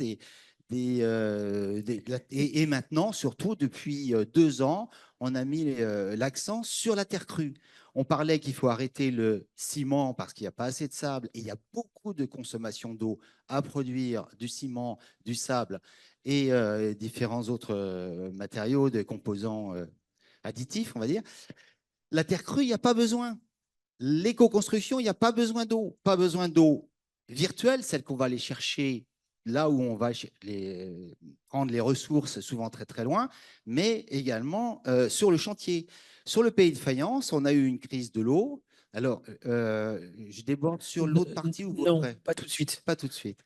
et maintenant, surtout depuis 2 ans, on a mis l'accent sur la terre crue. On parlait qu'il faut arrêter le ciment parce qu'il n'y a pas assez de sable et il y a beaucoup de consommation d'eau à produire du ciment, du sable et différents autres matériaux, de composants additifs, on va dire. La terre crue, il n'y a pas besoin. L'éco-construction, il n'y a pas besoin d'eau. Pas besoin d'eau virtuelle, celle qu'on va aller chercher là où on va prendre les ressources, souvent très très loin, mais également sur le chantier. Sur le pays de Fayence, on a eu une crise de l'eau. Alors, je déborde sur l'autre partie ou vous Non, après? pas tout de suite. Pas tout de suite.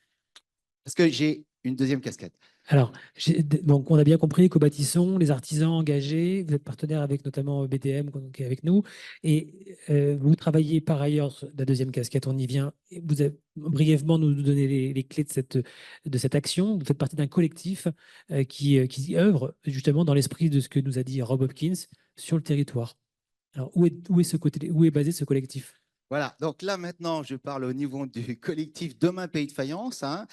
Parce que j'ai une deuxième casquette. Alors, donc on a bien compris qu'Éco-Bâtissons, les artisans engagés, vous êtes partenaire avec notamment BTM qui est avec nous, et vous travaillez par ailleurs sur la deuxième casquette, on y vient. Et vous avez brièvement nous donner les clés de cette action. Vous faites partie d'un collectif qui œuvre justement dans l'esprit de ce que nous a dit Rob Hopkins sur le territoire. Alors, où est basé ce collectif? Voilà, donc là maintenant, je parle au niveau du collectif Demain Pays de Fayence, hein.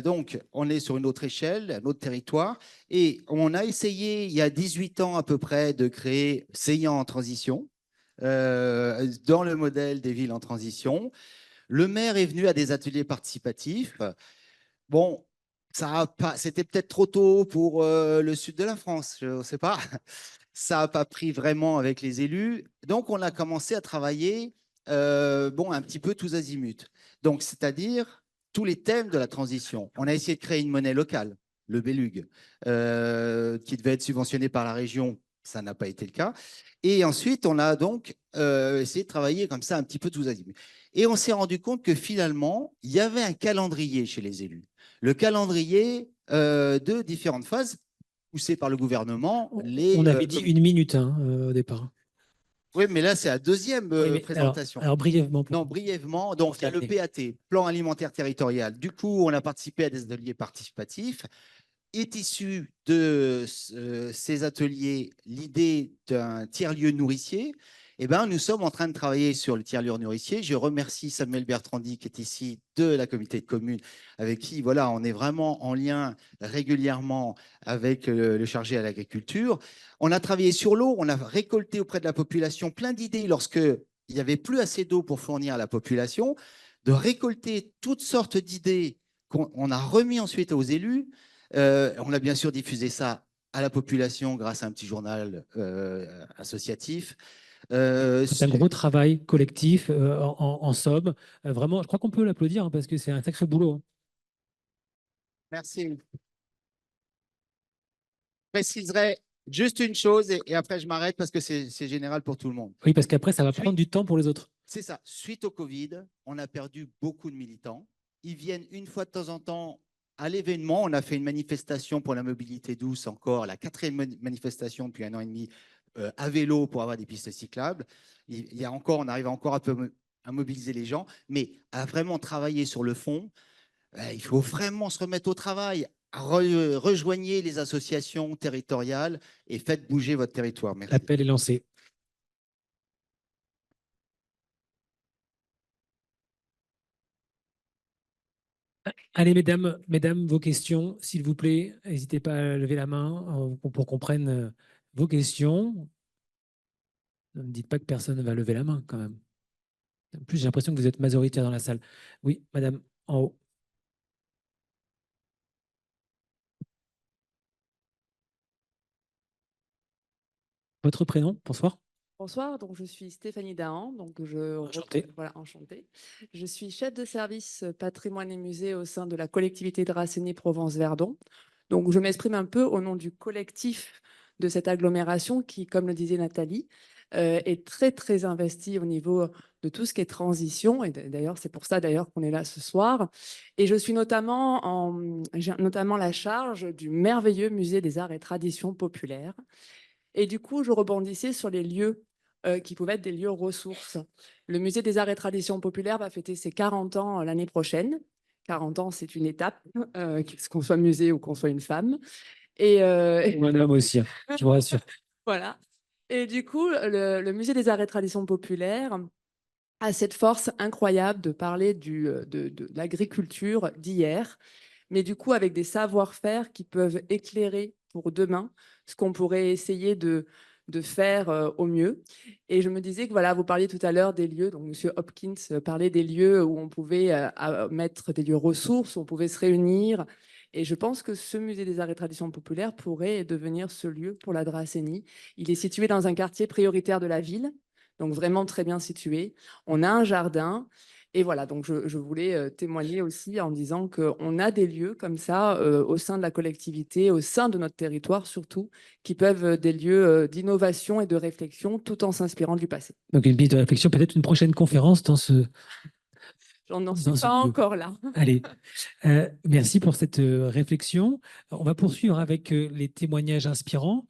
Donc, on est sur une autre échelle, un autre territoire, et on a essayé il y a 18 ans à peu près de créer Seillan en transition, dans le modèle des villes en transition. Le maire est venu à des ateliers participatifs. Bon, c'était peut-être trop tôt pour le sud de la France, je ne sais pas. Ça n'a pas pris vraiment avec les élus. Donc, on a commencé à travailler un petit peu tous azimuts. Donc, c'est-à-dire tous les thèmes de la transition. On a essayé de créer une monnaie locale, le Belugue, qui devait être subventionné par la région. Ça n'a pas été le cas. Et ensuite, on a donc essayé de travailler comme ça un petit peu tous azimuts. Et on s'est rendu compte que finalement, il y avait un calendrier chez les élus. Le calendrier de différentes phases poussé par le gouvernement. On avait dit 1 minute au départ. Oui, mais là, c'est la deuxième présentation. Alors, brièvement. Non, brièvement. Donc, il y a le PAT, Plan alimentaire territorial. Du coup, on a participé à des ateliers participatifs. Est issue de ces ateliers l'idée d'un tiers-lieu nourricier. Eh ben, nous sommes en train de travailler sur le tiers-lieu nourricier. Je remercie Samuel Bertrandi qui est ici de la communauté de communes avec qui voilà, on est vraiment en lien régulièrement avec le chargé à l'agriculture. On a travaillé sur l'eau, on a récolté auprès de la population plein d'idées lorsqu'il n'y avait plus assez d'eau pour fournir à la population. de récolter toutes sortes d'idées qu'on a remis ensuite aux élus. On a bien sûr diffusé ça à la population grâce à un petit journal associatif. C'est un gros travail collectif, en somme. Vraiment, je crois qu'on peut l'applaudir hein, parce que c'est un sacré boulot. Hein. Merci. Je préciserai juste une chose et après je m'arrête parce que c'est général pour tout le monde. Oui, parce qu'après, ça va prendre du temps pour les autres. C'est ça. Suite au Covid, on a perdu beaucoup de militants. Ils viennent une fois de temps en temps à l'événement. On a fait une manifestation pour la mobilité douce encore, la 4e manifestation depuis 1 an et demi à vélo pour avoir des pistes cyclables. Il y a encore, on arrive encore un peu à mobiliser les gens, mais à vraiment travailler sur le fond. Il faut vraiment se remettre au travail. Rejoignez les associations territoriales et faites bouger votre territoire. Merci. L'appel est lancé. Allez, mesdames, vos questions, s'il vous plaît. N'hésitez pas à lever la main pour qu'on prenne vos questions. Ne me dites pas que personne ne va lever la main quand même. En plus, j'ai l'impression que vous êtes majoritaire dans la salle. Oui, madame, en haut. Votre prénom, bonsoir. Bonsoir, donc je suis Stéphanie Dahan, donc Enchantée. voilà, enchantée. Je suis chef de service patrimoine et musée au sein de la collectivité de Dracénie-Provence-Verdon. Donc je m'exprime un peu au nom du collectif de cette agglomération qui, comme le disait Nathalie, est très très investie au niveau de tout ce qui est transition. Et d'ailleurs, c'est pour ça d'ailleurs qu'on est là ce soir. Et je suis j'ai notamment la charge du merveilleux musée des arts et traditions populaires. Et du coup, je rebondissais sur les lieux qui pouvaient être des lieux ressources. Le musée des arts et traditions populaires va fêter ses 40 ans l'année prochaine. 40 ans, c'est une étape, qu'on soit musée ou qu'on soit une femme. Ou un homme aussi, hein, je vous rassure. Voilà. Et du coup, le musée des arts et traditions populaires a cette force incroyable de parler de l'agriculture d'hier, mais du coup avec des savoir-faire qui peuvent éclairer pour demain ce qu'on pourrait essayer de faire au mieux. Et je me disais que voilà, vous parliez tout à l'heure des lieux, donc Monsieur Hopkins parlait des lieux où on pouvait mettre des lieux ressources, où on pouvait se réunir. Et je pense que ce musée des arts et traditions populaires pourrait devenir ce lieu pour la Dracénie. Il est situé dans un quartier prioritaire de la ville, donc vraiment très bien situé. On a un jardin. Et voilà, donc je voulais témoigner aussi en disant qu'on a des lieux comme ça au sein de la collectivité, au sein de notre territoire surtout, qui peuvent être des lieux d'innovation et de réflexion tout en s'inspirant du passé. Donc une piste de réflexion, peut-être une prochaine conférence dans ce... J'en suis pas encore là. Allez, merci pour cette réflexion. On va poursuivre avec les témoignages inspirants.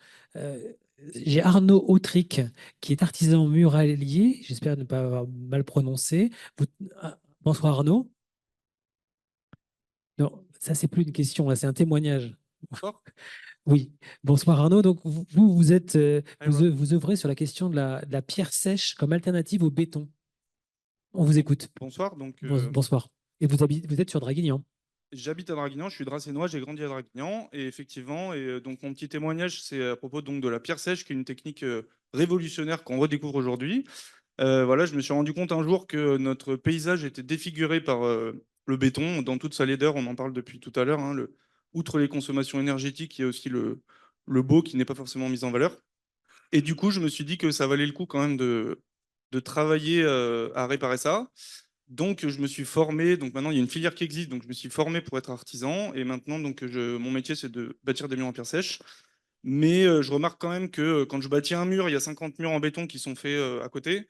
J'ai Arnaud Autric, qui est artisan muralier. J'espère ne pas avoir mal prononcé. Bonsoir Arnaud. Non, ça, c'est plus une question, là, c'est un témoignage. Oui, bonsoir Arnaud. Donc, vous êtes, vous œuvrez sur la question de la pierre sèche comme alternative au béton. On vous écoute. Bonsoir. Donc, bonsoir. Et vous êtes sur Draguignan. J'habite à Draguignan, je suis dracénois, j'ai grandi à Draguignan. Et effectivement, donc mon petit témoignage, c'est à propos donc, de la pierre sèche, qui est une technique révolutionnaire qu'on redécouvre aujourd'hui. Voilà, je me suis rendu compte un jour que notre paysage était défiguré par le béton dans toute sa laideur. On en parle depuis tout à l'heure. Hein, outre les consommations énergétiques, il y a aussi le beau qui n'est pas forcément mis en valeur. Et du coup, je me suis dit que ça valait le coup quand même de travailler à réparer ça. Donc, je me suis formé. Donc, maintenant, il y a une filière qui existe. Donc, je me suis formé pour être artisan. Et maintenant, donc, mon métier, c'est de bâtir des murs en pierre sèche. Mais je remarque quand même que quand je bâtis un mur, il y a 50 murs en béton qui sont faits à côté.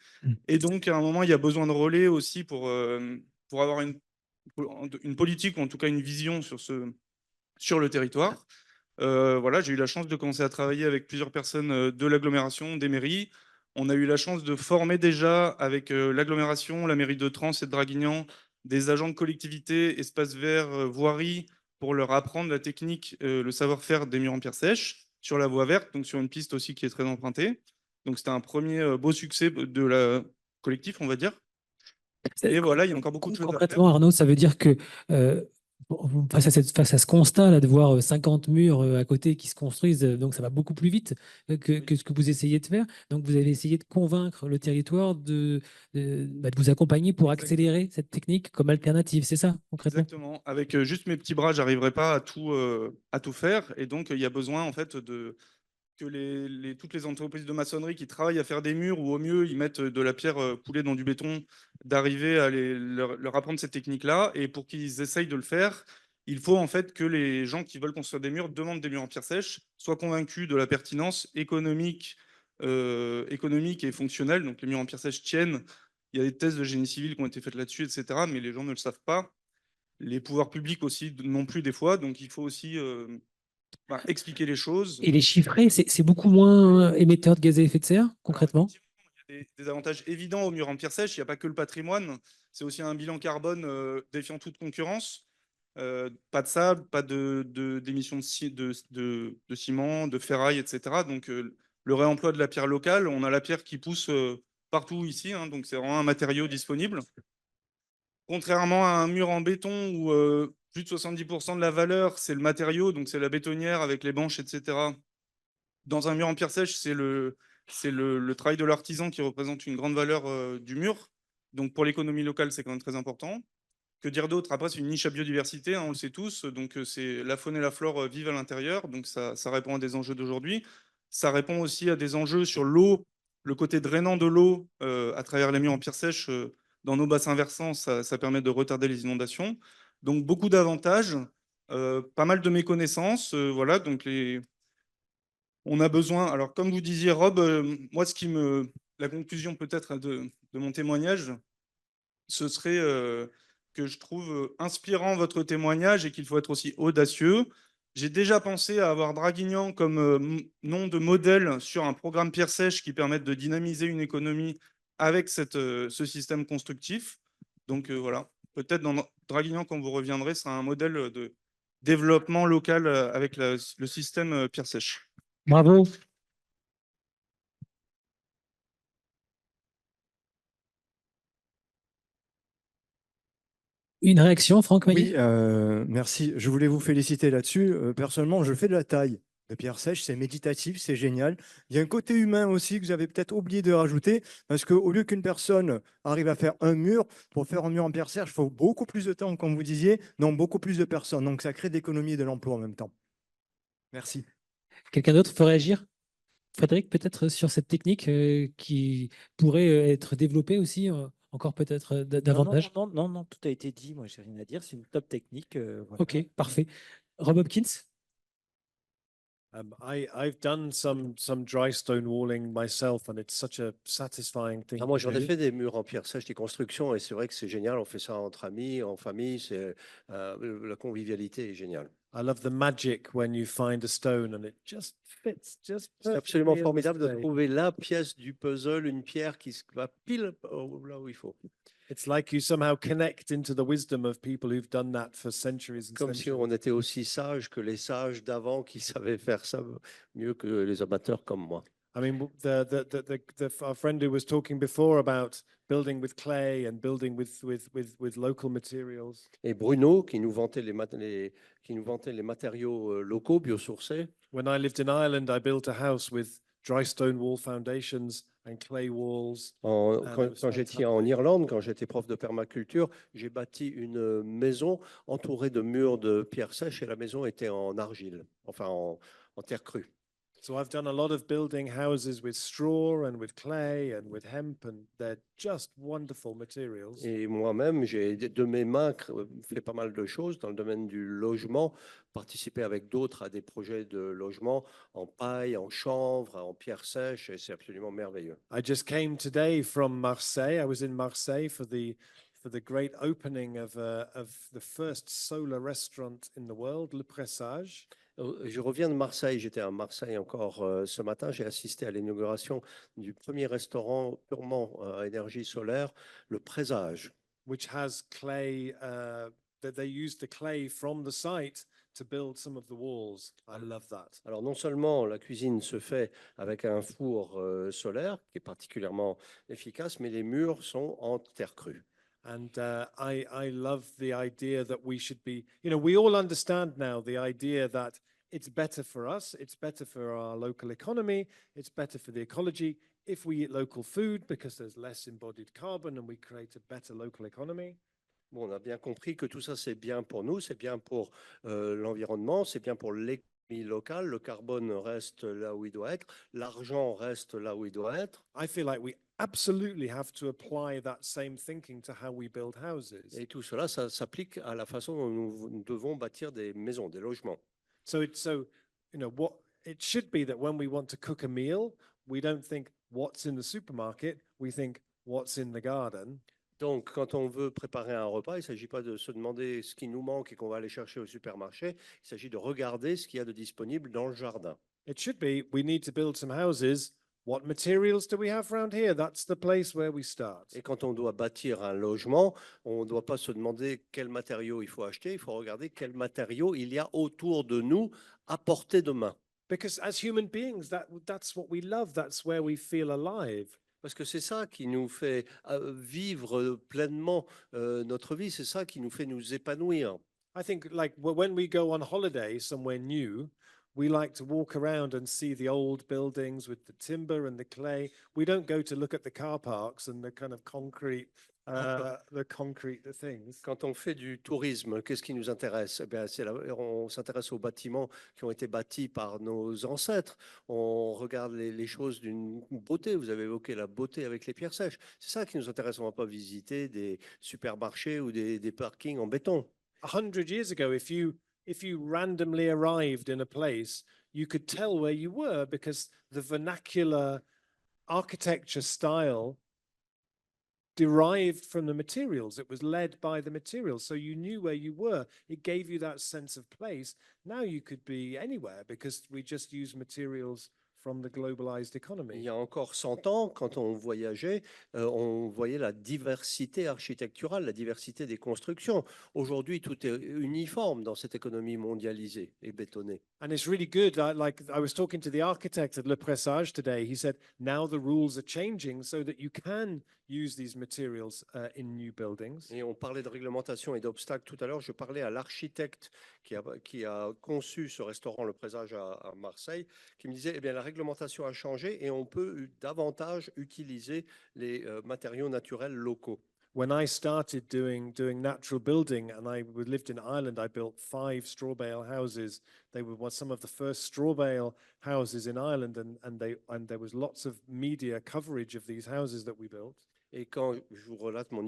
Et donc, à un moment, il y a besoin de relais aussi pour avoir une politique ou en tout cas une vision sur le territoire. Voilà, j'ai eu la chance de commencer à travailler avec plusieurs personnes de l'agglomération, des mairies. On a eu la chance de former déjà avec l'agglomération, la mairie de Trans et de Draguignan, des agents de collectivité, espaces verts, voirie, pour leur apprendre la technique, le savoir-faire des murs en pierre sèche sur la voie verte, donc sur une piste aussi qui est très empruntée. Donc c'était un premier beau succès de la collectif, on va dire. Et voilà, il y a encore beaucoup de choses à faire. Concrètement, Arnaud, ça veut dire que Face à ce constat là, de voir 50 murs à côté qui se construisent, donc ça va beaucoup plus vite que ce que vous essayez de faire. Donc vous avez essayé de convaincre le territoire de vous accompagner pour accélérer cette technique comme alternative, c'est ça concrètement? Exactement. Avec juste mes petits bras, j'arriverai pas à tout faire. Et donc, il y a besoin en fait que toutes les entreprises de maçonnerie qui travaillent à faire des murs ou au mieux ils mettent de la pierre coulée dans du béton, d'arriver à leur apprendre cette technique-là. Et pour qu'ils essayent de le faire, il faut en fait que les gens qui veulent construire des murs demandent des murs en pierre sèche, soient convaincus de la pertinence économique et fonctionnelle. Donc les murs en pierre sèche tiennent. Il y a des tests de génie civil qui ont été faits là-dessus, etc. Mais les gens ne le savent pas. Les pouvoirs publics aussi non plus des fois. Donc il faut aussi expliquer les choses. Et les chiffrer, c'est beaucoup moins émetteur de gaz à effet de serre, concrètement? Il y a des avantages évidents au mur en pierre sèche. Il n'y a pas que le patrimoine. C'est aussi un bilan carbone défiant toute concurrence. Pas de sable, pas d'émissions de ciment, de ferraille, etc. Donc, le réemploi de la pierre locale, on a la pierre qui pousse partout ici. Hein, donc, c'est vraiment un matériau disponible. Contrairement à un mur en béton où plus de 70% de la valeur, c'est le matériau, donc c'est la bétonnière avec les banches, etc. Dans un mur en pierre sèche, c'est le travail de l'artisan qui représente une grande valeur du mur. Donc pour l'économie locale, c'est quand même très important. Que dire d'autre? Après, c'est une niche à biodiversité, hein, on le sait tous. Donc c'est la faune et la flore vivent à l'intérieur. Donc ça répond à des enjeux d'aujourd'hui. Ça répond aussi à des enjeux sur l'eau, le côté drainant de l'eau à travers les murs en pierre sèche. Dans nos bassins versants, ça permet de retarder les inondations. Donc beaucoup d'avantages, pas mal de méconnaissances. Voilà, donc on a besoin. Alors comme vous disiez, Rob, moi la conclusion peut-être de mon témoignage, ce serait que je trouve inspirant votre témoignage et qu'il faut être aussi audacieux. J'ai déjà pensé à avoir Draguignan comme nom de modèle sur un programme pierre sèche qui permette de dynamiser une économie avec ce système constructif. Donc voilà, peut-être dans Draguignan, quand vous reviendrez, c'est un modèle de développement local avec le système pierre sèche. Bravo. Une réaction, Franck Maillet? Oui, merci. Je voulais vous féliciter là-dessus. Personnellement, je fais de la taille de pierre sèche, c'est méditatif, c'est génial. Il y a un côté humain aussi que vous avez peut-être oublié de rajouter, parce qu'au lieu qu'une personne arrive à faire un mur, pour faire un mur en pierre sèche, il faut beaucoup plus de temps, comme vous disiez, donc beaucoup plus de personnes. Donc ça crée d'économies et de l'emploi en même temps. Merci. Quelqu'un d'autre peut réagir? Frédéric, peut-être sur cette technique qui pourrait être développée aussi, encore peut-être davantage? Non, tout a été dit. Moi, j'ai rien à dire. C'est une top technique. Voilà. Ok, parfait. Rob Hopkins? I've done some dry stone walling myself, and it's such a satisfying thing. Moi, to j'en ai do. fait des murs en pierre sèche, des constructions, et c'est vrai que c'est génial. On fait ça entre amis, en famille. La convivialité est géniale. I love the magic when you find a stone and it just fits just C'est absolument perfectly in the formidable de place. trouver la pièce du puzzle, une pierre qui va pile là où il faut. It's like you somehow connect into the wisdom of people who've done that for centuries and Comme si centuries. on était aussi sages que les sages d'avant qui savaient faire ça mieux que les amateurs comme moi. I mean, our friend who was talking before about building with clay and building with local materials. Et Bruno, qui nous vantait les matériaux locaux, biosourcés. When I lived in Ireland, I built a house with dry stone wall foundations and clay walls. Quand j'étais en Irlande, quand j'étais prof de permaculture, j'ai bâti une maison entourée de murs de pierre sèche et la maison était en argile, enfin en terre crue. So I've done a lot of building houses with straw and with clay and with hemp, and they're just wonderful materials. Et moi-même, j'ai de mes mains fait pas mal de choses dans le domaine du logement, participé avec d'autres à des projets de logement en paille, en chanvre, en pierre sèche, et c'est absolument merveilleux. I just came today from Marseille. I was in Marseille for the great opening of the first solar restaurant in the world, Le Pressage. Je reviens de Marseille, j'étais à Marseille encore ce matin, j'ai assisté à l'inauguration du premier restaurant purement à énergie solaire, le Présage. Which has clay, that they used the clay from the site to build some of the walls. I love that. Alors non seulement la cuisine se fait avec un four solaire qui est particulièrement efficace, mais les murs sont en terre crue. And I love the idea that we should be, we all understand now the idea that it's better for us, it's better for our local economy, it's better for the ecology if we eat local food because there's less embodied carbon and we create a better local economy. Bon, on a bien compris que tout ça, c'est bien pour nous, c'est bien pour l'environnement, c'est bien pour l'économie locale. Le carbone reste là où il doit être, l'argent reste là où il doit être. I feel like we absolutely have to apply that same thinking to how we build houses. Et tout cela, ça s'applique à la façon dont nous devons bâtir des maisons, des logements. So what it should be that when we want to cook a meal, we don't think what's in the supermarket, we think what's in the garden. Donc, quand on veut préparer un repas, il ne s'agit pas de se demander ce qui nous manque et qu'on va aller chercher au supermarché. Il s'agit de regarder ce qu'il y a de disponible dans le jardin. It should be, we need to build some houses. What materials do we have around here? That's the place where we start. Et quand on doit bâtir un logement, on ne doit pas se demander quels matériaux il faut acheter. Il faut regarder quels matériaux il y a autour de nous à portée de main. Because as human beings, that's what we love. That's where we feel alive. Parce que c'est ça qui nous fait vivre pleinement notre vie, c'est ça qui nous fait nous épanouir. I think like when we go on holiday somewhere new, we like to walk around and see the old buildings with the timber and the clay. We don't go to look at the car parks and the kind of concrete things. Quand on fait du tourisme, qu'est-ce qui nous intéresse? Eh bien, on s'intéresse aux bâtiments qui ont été bâtis par nos ancêtres. On regarde les choses d'une beauté. Vous avez évoqué la beauté avec les pierres sèches. C'est ça qui nous intéresse. On ne va pas visiter des supermarchés ou des parkings en béton. 100 years ago, if you randomly arrived in a place, you could tell where you were because the vernacular architecture style derived from the materials. It was led by the materials. So you knew where you were. It gave you that sense of place. Now you could be anywhere because we just use materials from the globalized economy. Il y a encore 100 ans, quand on voyageait, on voyait la diversité architecturale, la diversité des constructions. Aujourd'hui, tout est uniforme dans cette économie mondialisée et bétonnée. And it's really good. I was talking to the architect at Le Pressage today. He said, now the rules are changing so that you can use these materials in new buildings. Et on parlait de réglementation et d'obstacles tout à l'heure. Je parlais à l'architecte qui a conçu ce restaurant Le Présage à Marseille, qui me disait, eh bien, la réglementation a changé et on peut davantage utiliser les matériaux naturels locaux. When I started doing natural building and I lived in Ireland, I built 5 straw bale houses. They were some of the first straw bale houses in Ireland, and there was lots of media coverage of these houses that we built. Et quand je vous relate mon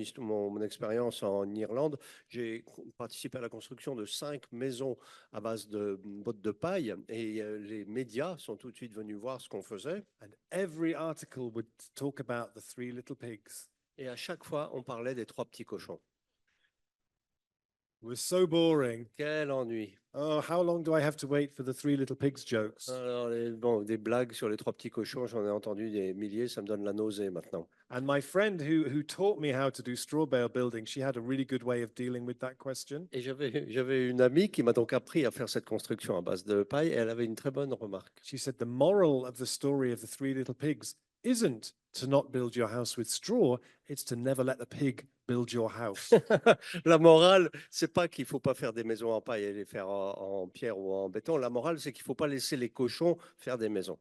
expérience en Irlande, j'ai participé à la construction de 5 maisons à base de bottes de paille et les médias sont tout de suite venus voir ce qu'on faisait. And every article would talk about the 3 little pigs. Et à chaque fois, on parlait des 3 petits cochons. It was so boring. Quel ennui. Oh, how long do I have to wait for the 3 little pigs jokes? Alors, des blagues sur les 3 petits cochons, j'en ai entendu des milliers, ça me donne la nausée maintenant. And my friend who taught me how to do straw bale building, she had a really good way of dealing with that question. Et j'avais une amie qui m'a donc appris à faire cette construction à base de paille et elle avait une très bonne remarque. She said the moral of the story of the 3 little pigs isn't to not build your house with straw, it's to never let the pig build your house. La morale, c'est pas qu'il faut pas faire des maisons en paille et les faire en pierre ou en béton. La morale, c'est qu'il faut pas laisser les cochons faire des maisons.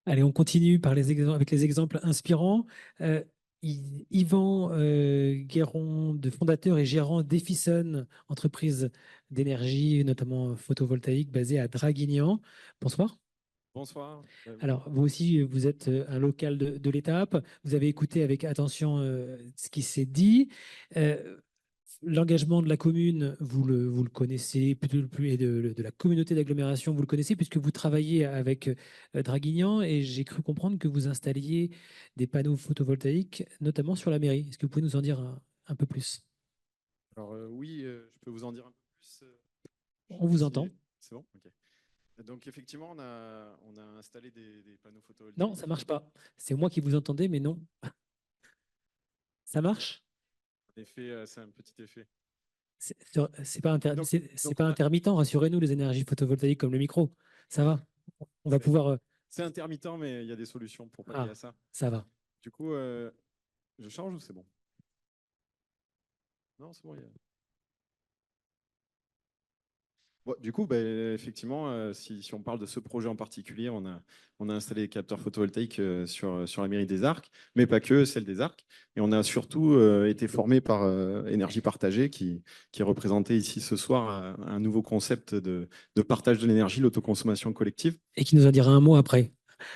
Allez, on continue avec les exemples inspirants. Yvan Guéron, fondateur et gérant d'Effison, entreprise d'énergie, notamment photovoltaïque, basée à Draguignan. Bonsoir. Bonsoir. Alors, vous aussi, vous êtes un local de l'étape. Vous avez écouté avec attention ce qui s'est dit. L'engagement de la commune, vous le connaissez, et de la communauté d'agglomération, vous le connaissez, puisque vous travaillez avec Draguignan, et j'ai cru comprendre que vous installiez des panneaux photovoltaïques, notamment sur la mairie. Est-ce que vous pouvez nous en dire un peu plus? Alors oui, je peux vous en dire un peu plus. On vous entend. C'est bon, ok. Donc effectivement, on a installé des panneaux photovoltaïques. Non, ça ne marche pas. C'est moi qui vous entendais, mais non. Ça marche? Effet, c'est un petit effet. C'est pas intermittent, rassurez-nous, les énergies photovoltaïques comme le micro. Ça va? on va pouvoir. C'est intermittent, mais il y a des solutions pour pallier à ça. Ça va. Du coup, je change ou c'est bon? Non, c'est bon. Bon, du coup, effectivement, si on parle de ce projet en particulier, on a installé des capteurs photovoltaïques sur la mairie des Arcs, mais pas que, celle des Arcs. Et on a surtout été formé par Énergie Partagée, qui est représenté ici ce soir un nouveau concept de partage de l'énergie, l'autoconsommation collective. Et qui nous en dira un mot après.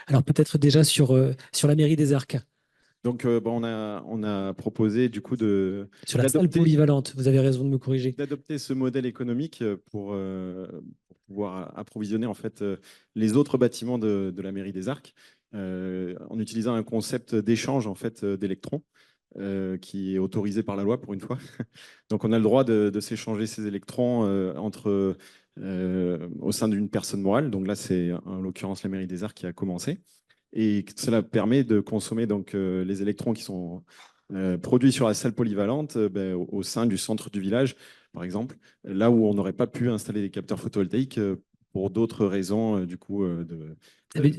Alors peut-être déjà sur la mairie des Arcs. Donc, on a proposé du coup sur la salle polyvalente, vous avez raison de me corriger. D'adopter ce modèle économique pour pouvoir approvisionner en fait les autres bâtiments de la mairie des Arcs en utilisant un concept d'échange en fait d'électrons qui est autorisé par la loi pour une fois. Donc, on a le droit de s'échanger ces électrons au sein d'une personne morale. Donc là, c'est en l'occurrence la mairie des Arcs qui a commencé. Et cela permet de consommer donc, les électrons qui sont produits sur la salle polyvalente au sein du centre du village, par exemple, là où on n'aurait pas pu installer des capteurs photovoltaïques pour d'autres raisons, du coup. Ça veut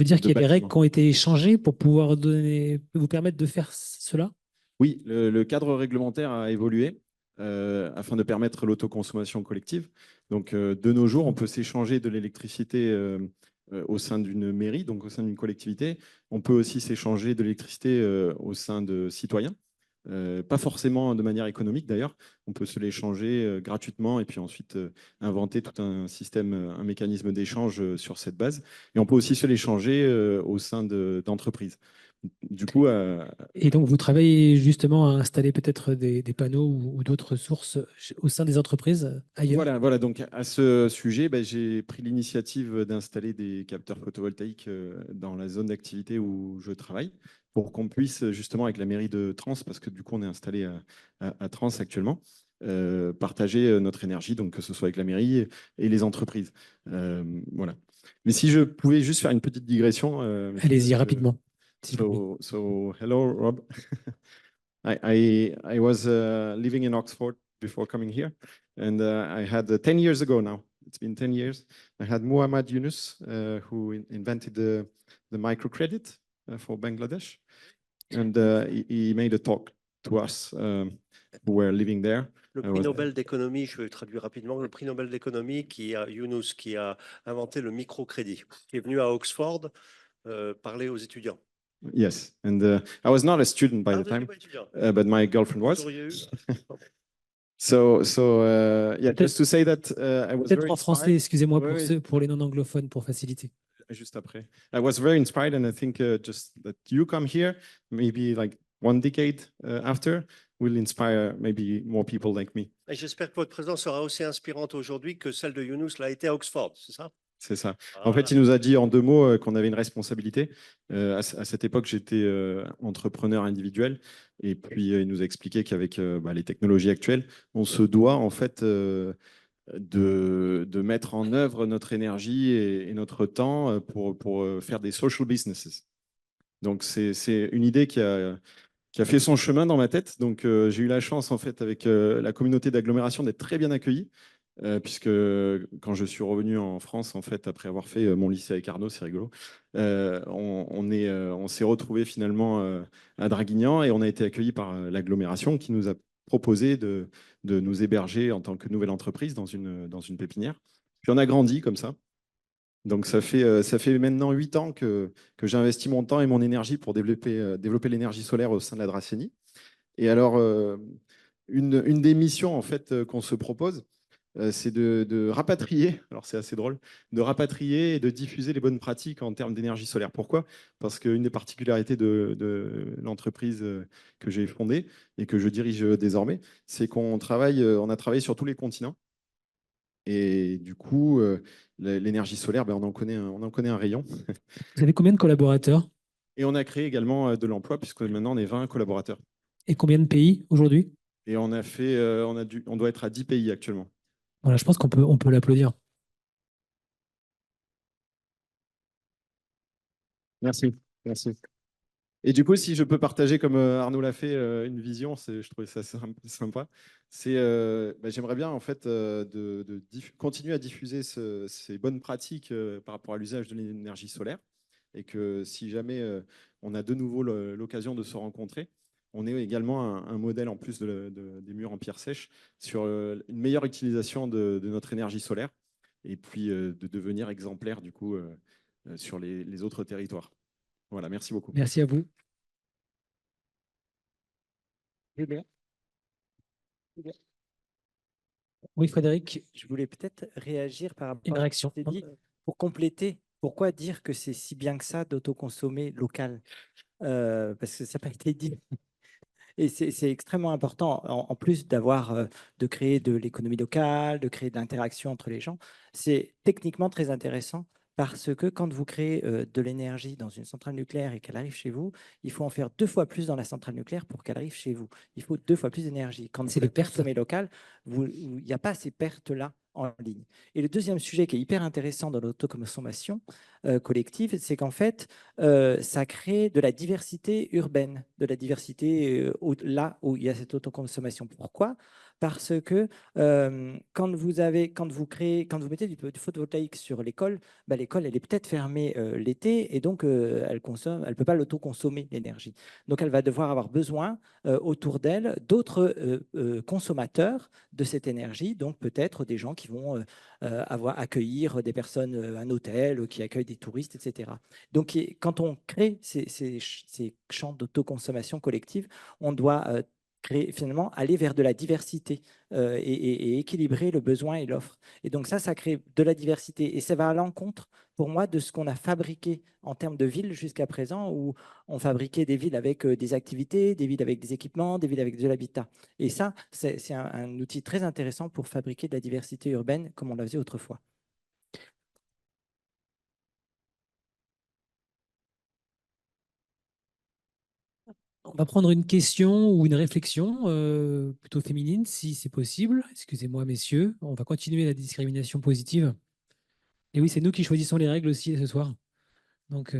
dire qu'il y a des règles qui ont été changées pour pouvoir vous permettre de faire cela? Oui, le cadre réglementaire a évolué afin de permettre l'autoconsommation collective. Donc, de nos jours, on peut s'échanger de l'électricité au sein d'une mairie, donc au sein d'une collectivité. On peut aussi s'échanger de l'électricité au sein de citoyens. Pas forcément de manière économique d'ailleurs. On peut se l'échanger gratuitement et puis ensuite inventer tout un système, un mécanisme d'échange sur cette base. Et on peut aussi se l'échanger au sein d'entreprises. Du coup, et donc, vous travaillez justement à installer peut-être des panneaux ou d'autres sources au sein des entreprises ailleurs? Voilà. Donc, à ce sujet, j'ai pris l'initiative d'installer des capteurs photovoltaïques dans la zone d'activité où je travaille pour qu'on puisse justement avec la mairie de Trans, parce que du coup, on est installé à Trans actuellement, partager notre énergie, donc que ce soit avec la mairie et les entreprises. Voilà. Mais si je pouvais juste faire une petite digression. Allez-y, rapidement. So hello, Rob. I was living in Oxford before coming here, and I had 10 years ago now. It's been 10 years. I had Muhammad Yunus, who invented the microcredit for Bangladesh, and he made a talk to us who were living there. Le prix Nobel d'économie, je vais traduire rapidement, le prix Nobel d'économie Yunus, qui a inventé le microcrédit, qui est venu à Oxford parler aux étudiants. Yes, and I was not a student by the time, but my girlfriend was. So yeah, just to say that I was peut-être en français, excusez-moi pour les non-anglophones, pour faciliter. Juste après. I was very inspired, and I think just that you come here, maybe like one decade after, will inspire maybe more people like me. Et j'espère que votre présence sera aussi inspirante aujourd'hui que celle de Yunus l'a été à Oxford, c'est ça? C'est ça. En fait, il nous a dit en 2 mots qu'on avait une responsabilité. À cette époque, j'étais entrepreneur individuel. Et puis, il nous a expliqué qu'avec les technologies actuelles, on se doit en fait de mettre en œuvre notre énergie et notre temps pour faire des social businesses. Donc, c'est une idée qui a fait son chemin dans ma tête. Donc, j'ai eu la chance, en fait, avec la communauté d'agglomération, d'être très bien accueilli. Puisque quand je suis revenu en France, en fait, après avoir fait mon lycée avec Arnaud, c'est rigolo, on s'est retrouvé finalement à Draguignan et on a été accueillis par l'agglomération qui nous a proposé de nous héberger en tant que nouvelle entreprise dans une pépinière. Puis on a grandi comme ça. Donc ça fait maintenant 8 ans que j'ai investi mon temps et mon énergie pour développer l'énergie solaire au sein de la Dracénie. Et alors, une des missions en fait qu'on se propose, c'est de rapatrier, alors c'est assez drôle, de rapatrier et de diffuser les bonnes pratiques en termes d'énergie solaire. Pourquoi? Parce qu'une des particularités de l'entreprise que j'ai fondée et que je dirige désormais, c'est qu'on a travaillé sur tous les continents. Et du coup, l'énergie solaire, on en connaît un rayon. Vous avez combien de collaborateurs? Et on a créé également de l'emploi, puisque maintenant on est 20 collaborateurs. Et combien de pays aujourd'hui? Et on doit être à 10 pays actuellement. Voilà, je pense qu'on peut l'applaudir. Merci. Et du coup, si je peux partager, comme Arnaud l'a fait, une vision, je trouvais ça sympa. J'aimerais bien en fait continuer à diffuser ces bonnes pratiques par rapport à l'usage de l'énergie solaire, et que si jamais on a de nouveau l'occasion de se rencontrer, on ait également un modèle en plus des murs en pierre sèche sur une meilleure utilisation de notre énergie solaire, et puis de devenir exemplaire du coup sur les autres territoires. Voilà, merci beaucoup. Merci à vous. Oui, Frédéric, Je voulais peut-être réagir par rapport une à ce réaction. que tu as dit. Pour compléter, pourquoi dire que c'est si bien que ça d'autoconsommer local? Parce que ça n'a pas été dit. Et c'est extrêmement important, en plus de créer de l'économie locale, de créer de l'interaction entre les gens. C'est techniquement très intéressant parce que quand vous créez de l'énergie dans une centrale nucléaire et qu'elle arrive chez vous, il faut en faire 2 fois plus dans la centrale nucléaire pour qu'elle arrive chez vous. Il faut 2 fois plus d'énergie. Quand C'est vous les pertes. consommez local, il n'y a pas ces pertes-là en ligne. Et le deuxième sujet qui est hyper intéressant dans l'autoconsommation collective, c'est qu'en fait, ça crée de la diversité urbaine, de la diversité là où il y a cette autoconsommation. Pourquoi? Parce que quand vous mettez du photovoltaïque sur l'école, bah, l'école elle est peut-être fermée l'été et donc elle peut pas l'autoconsommer l'énergie. Donc elle va devoir avoir besoin autour d'elle d'autres consommateurs de cette énergie. Donc peut-être des gens qui vont accueillir des personnes, un hôtel qui accueille des touristes, etc. Donc, quand on crée ces champs d'autoconsommation collective, on doit finalement aller vers de la diversité et équilibrer le besoin et l'offre. Et donc ça crée de la diversité. Et ça va à l'encontre, pour moi, de ce qu'on a fabriqué en termes de villes jusqu'à présent, où on fabriquait des villes avec des activités, des villes avec des équipements, des villes avec de l'habitat. Et ça, c'est un outil très intéressant pour fabriquer de la diversité urbaine, comme on la faisait autrefois. On va prendre une question ou une réflexion plutôt féminine, si c'est possible. Excusez-moi, messieurs. On va continuer la discrimination positive. Et oui, c'est nous qui choisissons les règles aussi ce soir. Donc,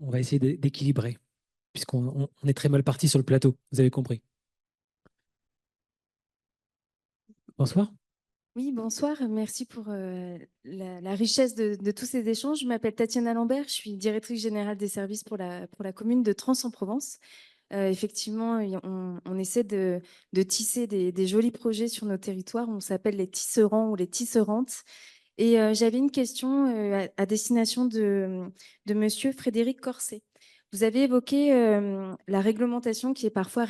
on va essayer d'équilibrer, puisqu'on est très mal parti sur le plateau. Vous avez compris. Bonsoir. Oui, bonsoir. Merci pour la richesse de tous ces échanges. Je m'appelle Tatiana Lambert, je suis directrice générale des services pour la commune de Trans-en-Provence. Effectivement, on essaie de tisser des jolis projets sur nos territoires. On s'appelle les tisserands ou les tisserantes. Et j'avais une question à destination de Monsieur Frédéric Corset. Vous avez évoqué la réglementation qui est parfois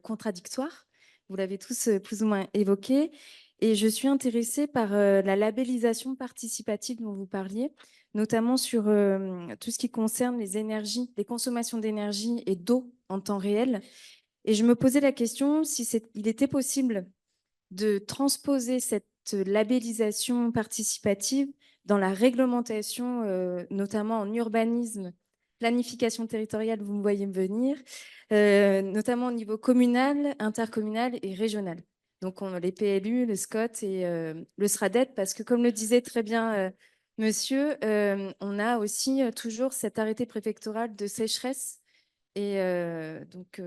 contradictoire. Vous l'avez tous plus ou moins évoqué. Et je suis intéressée par la labellisation participative dont vous parliez, notamment sur tout ce qui concerne les énergies, les consommations d'énergie et d'eau en temps réel. Et je me posais la question il était possible de transposer cette labellisation participative dans la réglementation, notamment en urbanisme, planification territoriale, vous me voyez venir, notamment au niveau communal, intercommunal et régional. Donc, les PLU, le SCOT et le SRADET, parce que comme le disait très bien monsieur, on a aussi toujours cet arrêté préfectoral de sécheresse. Et donc,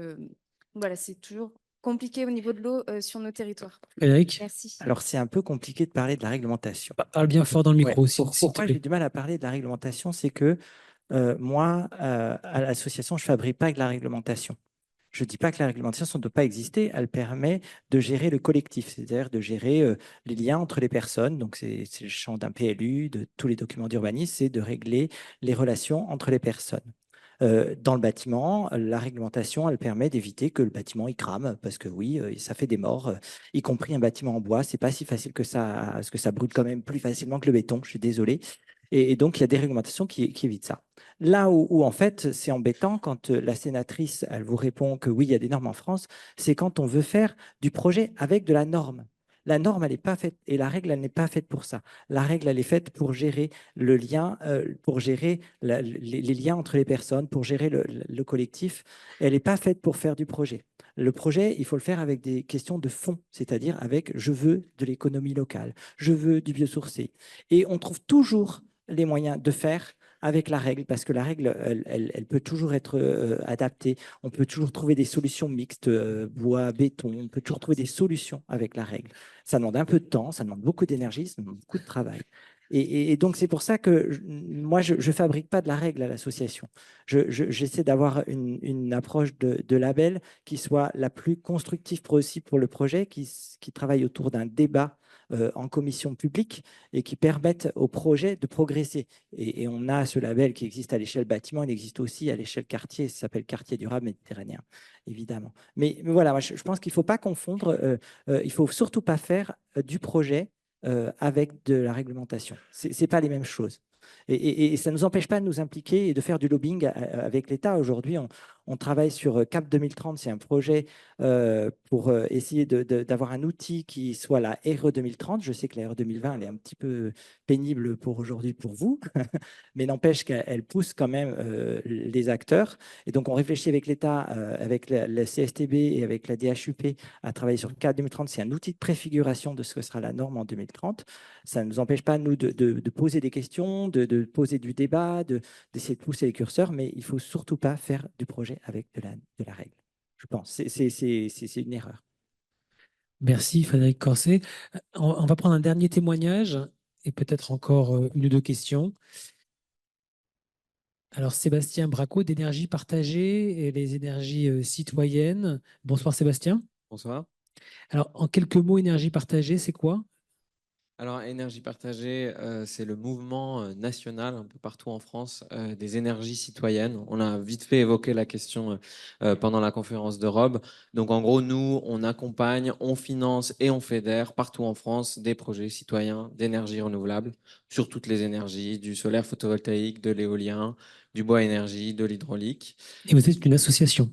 voilà, c'est toujours compliqué au niveau de l'eau sur nos territoires. Frédéric. Merci. Alors, c'est un peu compliqué de parler de la réglementation. Parle bien fort dans le micro aussi. Pourquoi j'ai du mal à parler de la réglementation? C'est que moi, à l'association, je ne fabrique pas de la réglementation. Je ne dis pas que la réglementation ne doit pas exister, elle permet de gérer le collectif, c'est-à-dire de gérer les liens entre les personnes. Donc, c'est le champ d'un PLU, de tous les documents d'urbanisme, c'est de régler les relations entre les personnes. Dans le bâtiment, la réglementation, elle permet d'éviter que le bâtiment il crame, parce que oui, ça fait des morts, y compris un bâtiment en bois. C'est pas si facile que ça, parce que ça brûle quand même plus facilement que le béton. Je suis désolé. Et donc, il y a des réglementations qui évitent ça. Là où en fait, c'est embêtant quand la sénatrice, elle vous répond que oui, il y a des normes en France, c'est quand on veut faire du projet avec de la norme. La norme, elle n'est pas faite, et la règle, elle n'est pas faite pour ça. La règle, elle est faite pour gérer le lien, pour gérer les liens entre les personnes, pour gérer le collectif. Elle n'est pas faite pour faire du projet. Le projet, il faut le faire avec des questions de fond, c'est-à-dire avec je veux de l'économie locale, je veux du biosourcé. Et on trouve toujours les moyens de faire avec la règle, parce que la règle, elle peut toujours être adaptée. On peut toujours trouver des solutions mixtes, bois, béton, on peut toujours trouver des solutions avec la règle. Ça demande un peu de temps, ça demande beaucoup d'énergie, ça demande beaucoup de travail. Et donc, c'est pour ça que moi, je ne fabrique pas de la règle à l'association. J'essaie d'avoir une approche de label qui soit la plus constructive possible pour le projet, qui travaille autour d'un débat en commission publique et qui permette au projet de progresser. Et on a ce label qui existe à l'échelle bâtiment, il existe aussi à l'échelle quartier, ça s'appelle Quartier durable méditerranéen, évidemment. Mais voilà, moi, je pense qu'il ne faut pas confondre, il ne faut surtout pas faire du projet avec de la réglementation. Ce n'est pas les mêmes choses. Et ça ne nous empêche pas de nous impliquer et de faire du lobbying avec l'État. Aujourd'hui, on travaille sur CAP 2030. C'est un projet pour essayer d'avoir un outil qui soit la RE 2030. Je sais que la RE 2020, elle est un petit peu pénible pour aujourd'hui pour vous, mais n'empêche qu'elle pousse quand même les acteurs. Et donc, on réfléchit avec l'État, avec le CSTB et avec la DHUP à travailler sur CAP 2030. C'est un outil de préfiguration de ce que sera la norme en 2030. Ça ne nous empêche pas, nous, de poser des questions, de poser du débat, d'essayer de pousser les curseurs, mais il ne faut surtout pas faire du projet avec de la règle. Je pense. C'est une erreur. Merci Frédéric Corset. On va prendre un dernier témoignage et peut-être encore une ou deux questions. Alors Sébastien Braco d'Énergie Partagée et les énergies citoyennes. Bonsoir Sébastien. Bonsoir. Alors en quelques mots, Énergie Partagée, c'est quoi? Alors, Énergie Partagée, c'est le mouvement national un peu partout en France des énergies citoyennes. On a vite fait évoquer la question pendant la conférence de Rob. Donc, en gros, nous, on accompagne, on finance et on fédère partout en France des projets citoyens d'énergie renouvelable sur toutes les énergies, du solaire photovoltaïque, de l'éolien, du bois énergie, de l'hydraulique. Et vous êtes une association?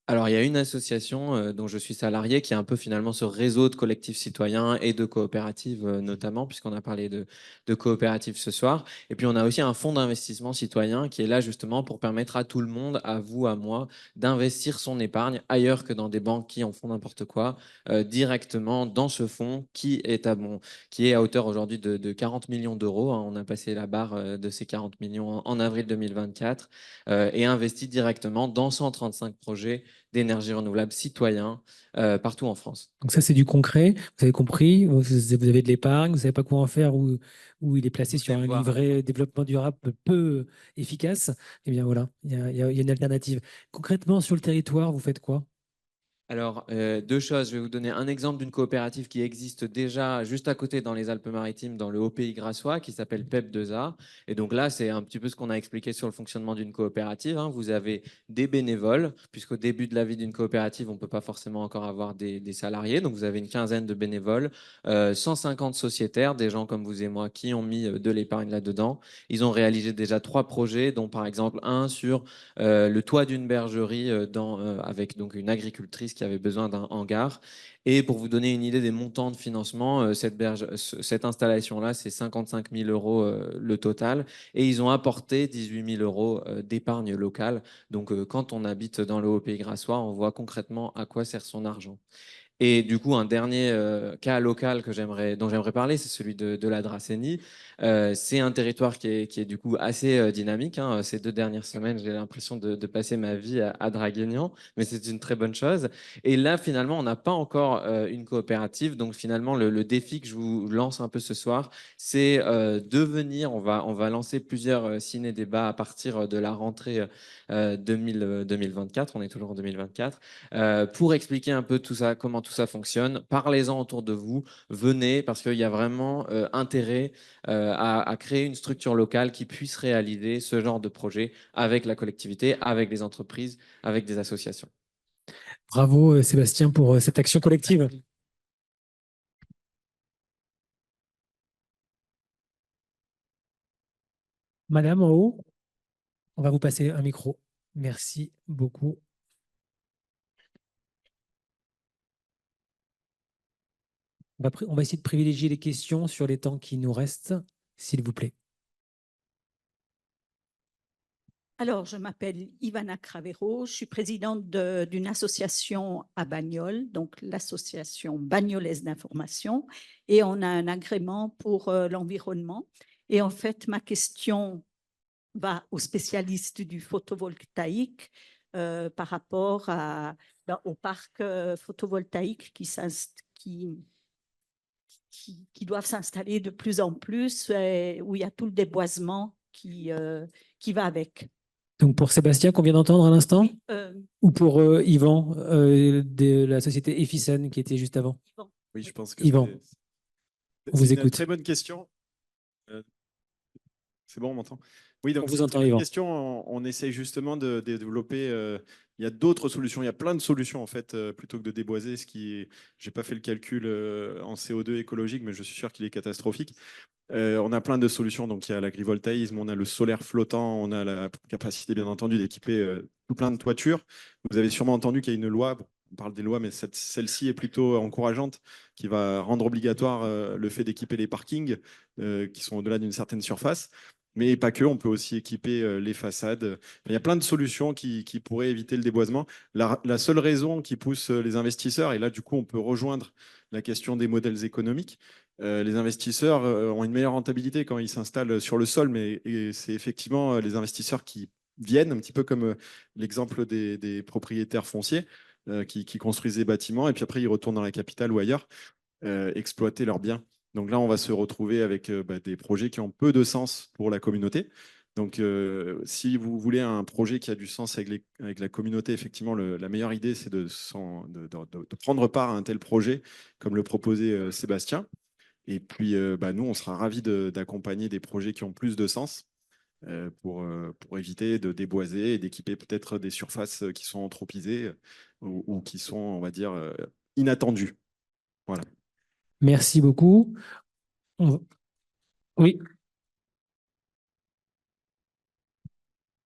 Alors, il y a une association dont je suis salarié qui est un peu finalement ce réseau de collectifs citoyens et de coopératives notamment, puisqu'on a parlé de coopératives ce soir. Et puis, on a aussi un fonds d'investissement citoyen qui est là justement pour permettre à tout le monde, à vous, à moi, d'investir son épargne ailleurs que dans des banques qui en font n'importe quoi, directement dans ce fonds qui est à hauteur aujourd'hui de 40 millions d'euros. On a passé la barre de ces 40 millions en avril 2024 et investi directement dans 135 projets d'énergie renouvelable citoyens partout en France. Donc ça, c'est du concret. Vous avez compris, vous avez de l'épargne, vous ne savez pas quoi en faire ou il est placé sur un livret développement durable peu efficace. Eh bien voilà, il y a une alternative. Concrètement, sur le territoire, vous faites quoi? Alors, deux choses. Je vais vous donner un exemple d'une coopérative qui existe déjà juste à côté dans les Alpes-Maritimes, dans le Haut-Pays grassois, qui s'appelle PEP2A. Et donc là, c'est un petit peu ce qu'on a expliqué sur le fonctionnement d'une coopérative. Vous avez des bénévoles, puisqu'au début de la vie d'une coopérative, on ne peut pas forcément encore avoir des salariés. Donc, vous avez une quinzaine de bénévoles, 150 sociétaires, des gens comme vous et moi qui ont mis de l'épargne là-dedans. Ils ont réalisé déjà 3 projets, dont par exemple un sur le toit d'une bergerie avec donc une agricultrice qui avait besoin d'un hangar. Et pour vous donner une idée des montants de financement, cette installation-là, c'est 55 000 euros le total. Et ils ont apporté 18 000 euros d'épargne locale. Donc, quand on habite dans le Haut-Pays grassois, on voit concrètement à quoi sert son argent. Et du coup, un dernier cas local dont j'aimerais parler, c'est celui de la Dracénie. C'est un territoire qui est du coup assez dynamique. Ces 2 dernières semaines, j'ai l'impression de passer ma vie à Draguignan, mais c'est une très bonne chose. Et là, finalement, on n'a pas encore une coopérative. Donc, finalement, le défi que je vous lance un peu ce soir, c'est de venir. On va lancer plusieurs ciné-débats à partir de la rentrée 2024. On est toujours en 2024. Pour expliquer un peu tout ça, comment tout ça fonctionne. Parlez-en autour de vous, venez, parce qu'il y a vraiment intérêt à créer une structure locale qui puisse réaliser ce genre de projet avec la collectivité, avec les entreprises, avec des associations. Bravo Sébastien pour cette action collective. Madame en haut, on va vous passer un micro. Merci beaucoup. On va essayer de privilégier les questions sur les temps qui nous restent, s'il vous plaît. Alors, je m'appelle Ivana Cravero, je suis présidente d'une association à Bagnoles, donc l'association Bagnolaise d'information, et on a un agrément pour l'environnement. Et en fait, ma question va aux spécialistes du photovoltaïque par rapport au parc photovoltaïque qui doivent s'installer de plus en plus, où il y a tout le déboisement qui va avec. Donc pour Sébastien qu'on vient d'entendre à l'instant, ou pour Yvan de la société Efficen qui était juste avant? Oui, je pense que Yvan, on vous c'est une écoute. très bonne question. C'est bon, on m'entend? Oui, donc On c'est vous une entend, très bonne Yvan. question. On essaye justement de développer. Il y a d'autres solutions. Il y a plein de solutions en fait, plutôt que de déboiser. J'ai pas fait le calcul en CO2 écologique, mais je suis sûr qu'il est catastrophique. On a plein de solutions. Donc il y a l'agrivoltaïsme, on a le solaire flottant, on a la capacité bien entendu d'équiper tout plein de toitures. Vous avez sûrement entendu qu'il y a une loi. Bon, on parle des lois, mais celle-ci est plutôt encourageante, qui va rendre obligatoire le fait d'équiper les parkings qui sont au-delà d'une certaine surface. Mais pas que, on peut aussi équiper les façades. Il y a plein de solutions qui pourraient éviter le déboisement. La seule raison qui pousse les investisseurs, et là du coup on peut rejoindre la question des modèles économiques, les investisseurs ont une meilleure rentabilité quand ils s'installent sur le sol, mais c'est effectivement les investisseurs qui viennent, un petit peu comme l'exemple des propriétaires fonciers qui construisent des bâtiments, et puis après ils retournent dans la capitale ou ailleurs, exploiter leurs biens. Donc là, on va se retrouver avec des projets qui ont peu de sens pour la communauté. Donc, si vous voulez un projet qui a du sens avec la communauté, effectivement, la meilleure idée, c'est de prendre part à un tel projet, comme le proposait Sébastien. Et puis, nous, on sera ravis d'accompagner des projets qui ont plus de sens pour éviter de déboiser et d'équiper peut-être des surfaces qui sont anthropisées ou qui sont, on va dire, inattendues. Voilà. Merci beaucoup. Oui.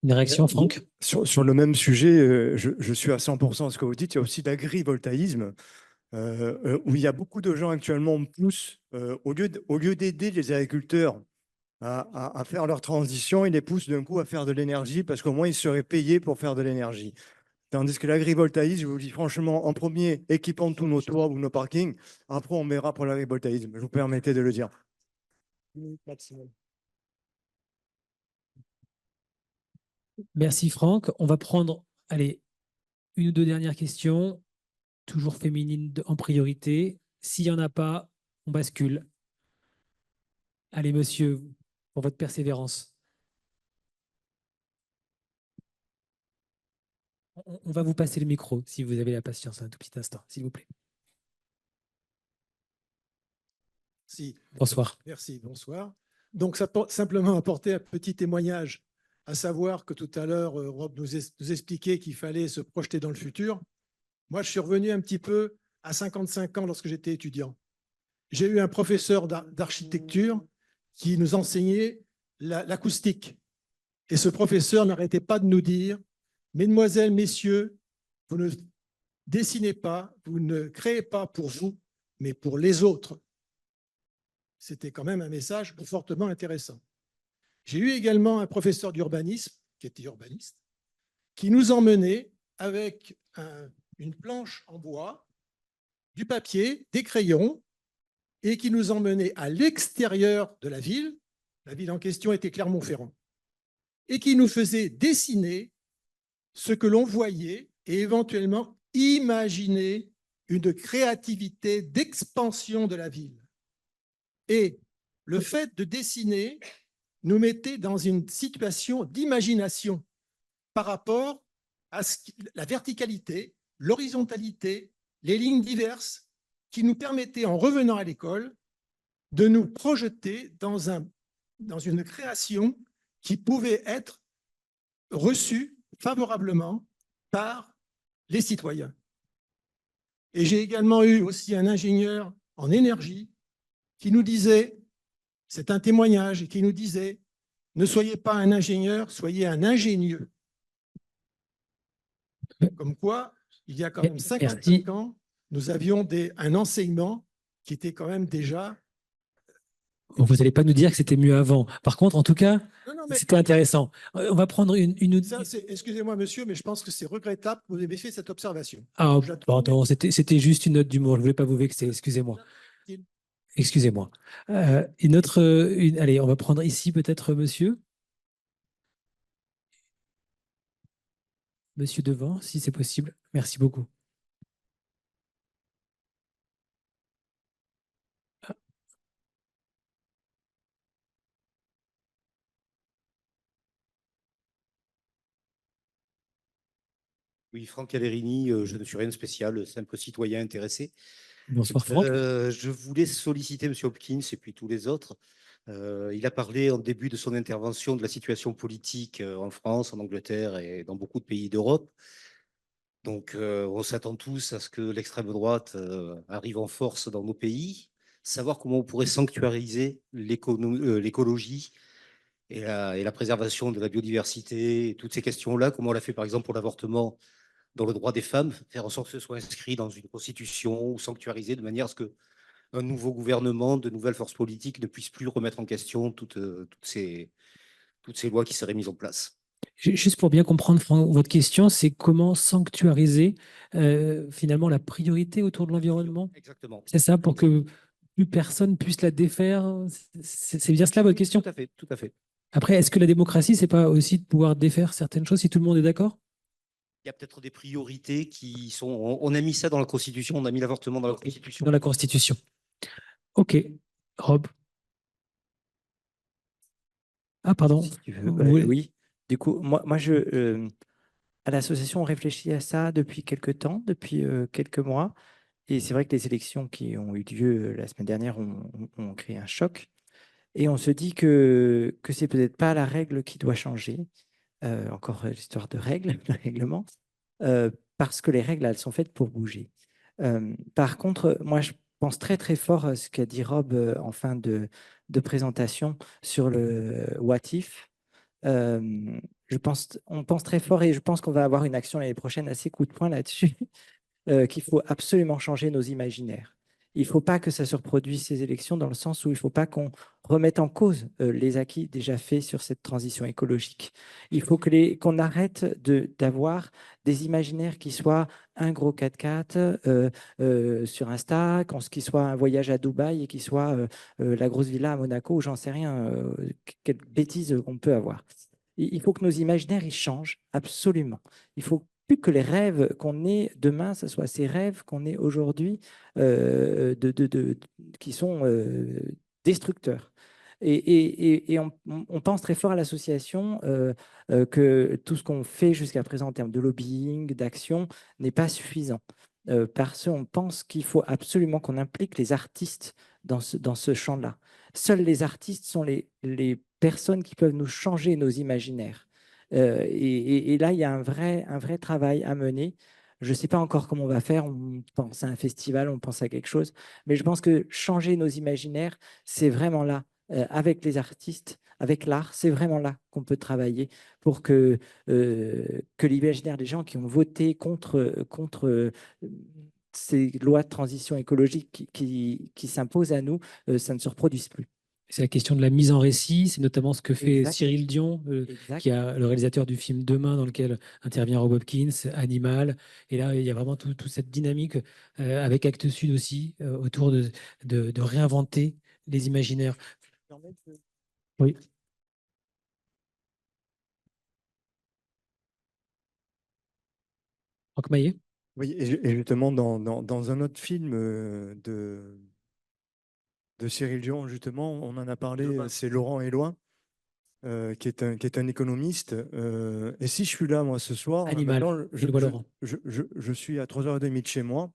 Une réaction, Franck? Sur le même sujet, je suis à 100% à ce que vous dites. Il y a aussi l'agrivoltaïsme, où il y a beaucoup de gens actuellement poussent, au lieu d'aider les agriculteurs à faire leur transition, ils les poussent d'un coup à faire de l'énergie parce qu'au moins ils seraient payés pour faire de l'énergie. Tandis que l'agrivoltaïsme, je vous dis franchement, en premier, équipons tous nos toits ou nos parkings. Après, on verra pour l'agrivoltaïsme. Je vous permettais de le dire. Merci Franck. On va prendre, allez, une ou deux dernières questions, toujours féminines en priorité. S'il n'y en a pas, on bascule. Allez, monsieur, pour votre persévérance. On va vous passer le micro, si vous avez la patience, un tout petit instant, s'il vous plaît. Si. Bonsoir. Merci, bonsoir. Donc, ça peut simplement apporter un petit témoignage, à savoir que tout à l'heure, Rob nous expliquait qu'il fallait se projeter dans le futur. Moi, je suis revenu un petit peu à 55 ans lorsque j'étais étudiant. J'ai eu un professeur d'architecture qui nous enseignait l'acoustique. Et ce professeur n'arrêtait pas de nous dire, mesdemoiselles, messieurs, vous ne dessinez pas, vous ne créez pas pour vous, mais pour les autres. C'était quand même un message fortement intéressant. J'ai eu également un professeur d'urbanisme, qui était urbaniste, qui nous emmenait avec une planche en bois, du papier, des crayons, et qui nous emmenait à l'extérieur de la ville en question était Clermont-Ferrand, et qui nous faisait dessiner ce que l'on voyait et éventuellement imaginer une créativité d'expansion de la ville. Et le fait de dessiner nous mettait dans une situation d'imagination par rapport à la verticalité, l'horizontalité, les lignes diverses qui nous permettaient, en revenant à l'école, de nous projeter dans une création qui pouvait être reçue favorablement par les citoyens. Et j'ai également eu aussi un ingénieur en énergie qui nous disait, c'est un témoignage, et qui nous disait, ne soyez pas un ingénieur, soyez un ingénieux. Comme quoi, il y a quand même 55 ans, nous avions un enseignement qui était quand même déjà... Vous n'allez pas nous dire que c'était mieux avant. Par contre, en tout cas, c'était intéressant. On va prendre une... Excusez-moi, monsieur, mais je pense que c'est regrettable que vous ayez fait cette observation. Ah, pardon, c'était juste une note d'humour. Je ne voulais pas vous vexer, excusez-moi. Excusez-moi. Allez, on va prendre ici peut-être monsieur. Monsieur devant, si c'est possible. Merci beaucoup. Oui, Franck Caverini, je ne suis rien de spécial, simple citoyen intéressé. Bonsoir Franck. Je voulais solliciter M. Hopkins et puis tous les autres. Il a parlé en début de son intervention de la situation politique en France, en Angleterre et dans beaucoup de pays d'Europe. Donc, on s'attend tous à ce que l'extrême droite arrive en force dans nos pays. Savoir comment on pourrait sanctuariser l'écologie et la préservation de la biodiversité, et toutes ces questions-là, comment on l'a fait par exemple pour l'avortement dans le droit des femmes, faire en sorte que ce soit inscrit dans une constitution ou sanctuarisé de manière à ce qu'un nouveau gouvernement, de nouvelles forces politiques ne puissent plus remettre en question toutes ces lois qui seraient mises en place. Juste pour bien comprendre, Franck, votre question, c'est comment sanctuariser finalement la priorité autour de l'environnement? Exactement. C'est ça, pour que plus personne puisse la défaire? C'est bien cela votre question? Tout à fait, tout à fait. Après, est-ce que la démocratie, c'est pas aussi de pouvoir défaire certaines choses si tout le monde est d'accord? Il y a peut-être des priorités qui sont. On a mis ça dans la Constitution, on a mis l'avortement dans la Constitution. Dans la Constitution. Ok. Rob. Ah, pardon. Si tu veux. Oui. Du coup, moi à l'association, on réfléchit à ça depuis quelques temps, depuis quelques mois. Et c'est vrai que les élections qui ont eu lieu la semaine dernière ont créé un choc. Et on se dit que c'est peut-être pas la règle qui doit changer, encore l'histoire de règles, de règlement, parce que les règles, elles sont faites pour bouger. Par contre, moi, je pense très très fort à ce qu'a dit Rob en fin de présentation sur le what if. On pense très fort et je pense qu'on va avoir une action l'année prochaine assez coup de poing là-dessus, qu'il faut absolument changer nos imaginaires. Il ne faut pas que ça se reproduise ces élections dans le sens où il ne faut pas qu'on remette en cause les acquis déjà faits sur cette transition écologique. Il faut qu'on arrête d'avoir des imaginaires qui soient un gros 4x4 sur Insta, qui soit un voyage à Dubaï et qui soit la grosse villa à Monaco, ou j'en sais rien, quelle bêtise on peut avoir. Il faut que nos imaginaires ils changent absolument. Il faut plus que les rêves qu'on ait demain, ce soit ces rêves qu'on ait aujourd'hui qui sont destructeurs. Et on pense très fort à l'association que tout ce qu'on fait jusqu'à présent en termes de lobbying, d'action, n'est pas suffisant. Parce qu'on pense qu'il faut absolument qu'on implique les artistes dans ce champ-là. Seuls les artistes sont les personnes qui peuvent nous changer nos imaginaires. Et là, il y a un vrai travail à mener. Je ne sais pas encore comment on va faire. On pense à un festival, on pense à quelque chose. Mais je pense que changer nos imaginaires, c'est vraiment là, avec les artistes, avec l'art, c'est vraiment là qu'on peut travailler pour que l'imaginaire des gens qui ont voté contre ces lois de transition écologique qui s'imposent à nous, ça ne se reproduise plus. C'est la question de la mise en récit, c'est notamment ce que fait Exact. Cyril Dion, Exact. qui est le réalisateur du film Demain, dans lequel intervient Rob Hopkins, Animal. Et là, il y a vraiment toute cette dynamique avec Actes Sud aussi, autour de réinventer les imaginaires. Oui. Franck Maillet. Oui, et justement, dans un autre film de Cyril Dion, justement, on en a parlé, c'est Laurent Éloi, qui est un économiste. Et si je suis là, moi, ce soir, Animal, maintenant, Laurent. je suis à 3h30 de chez moi,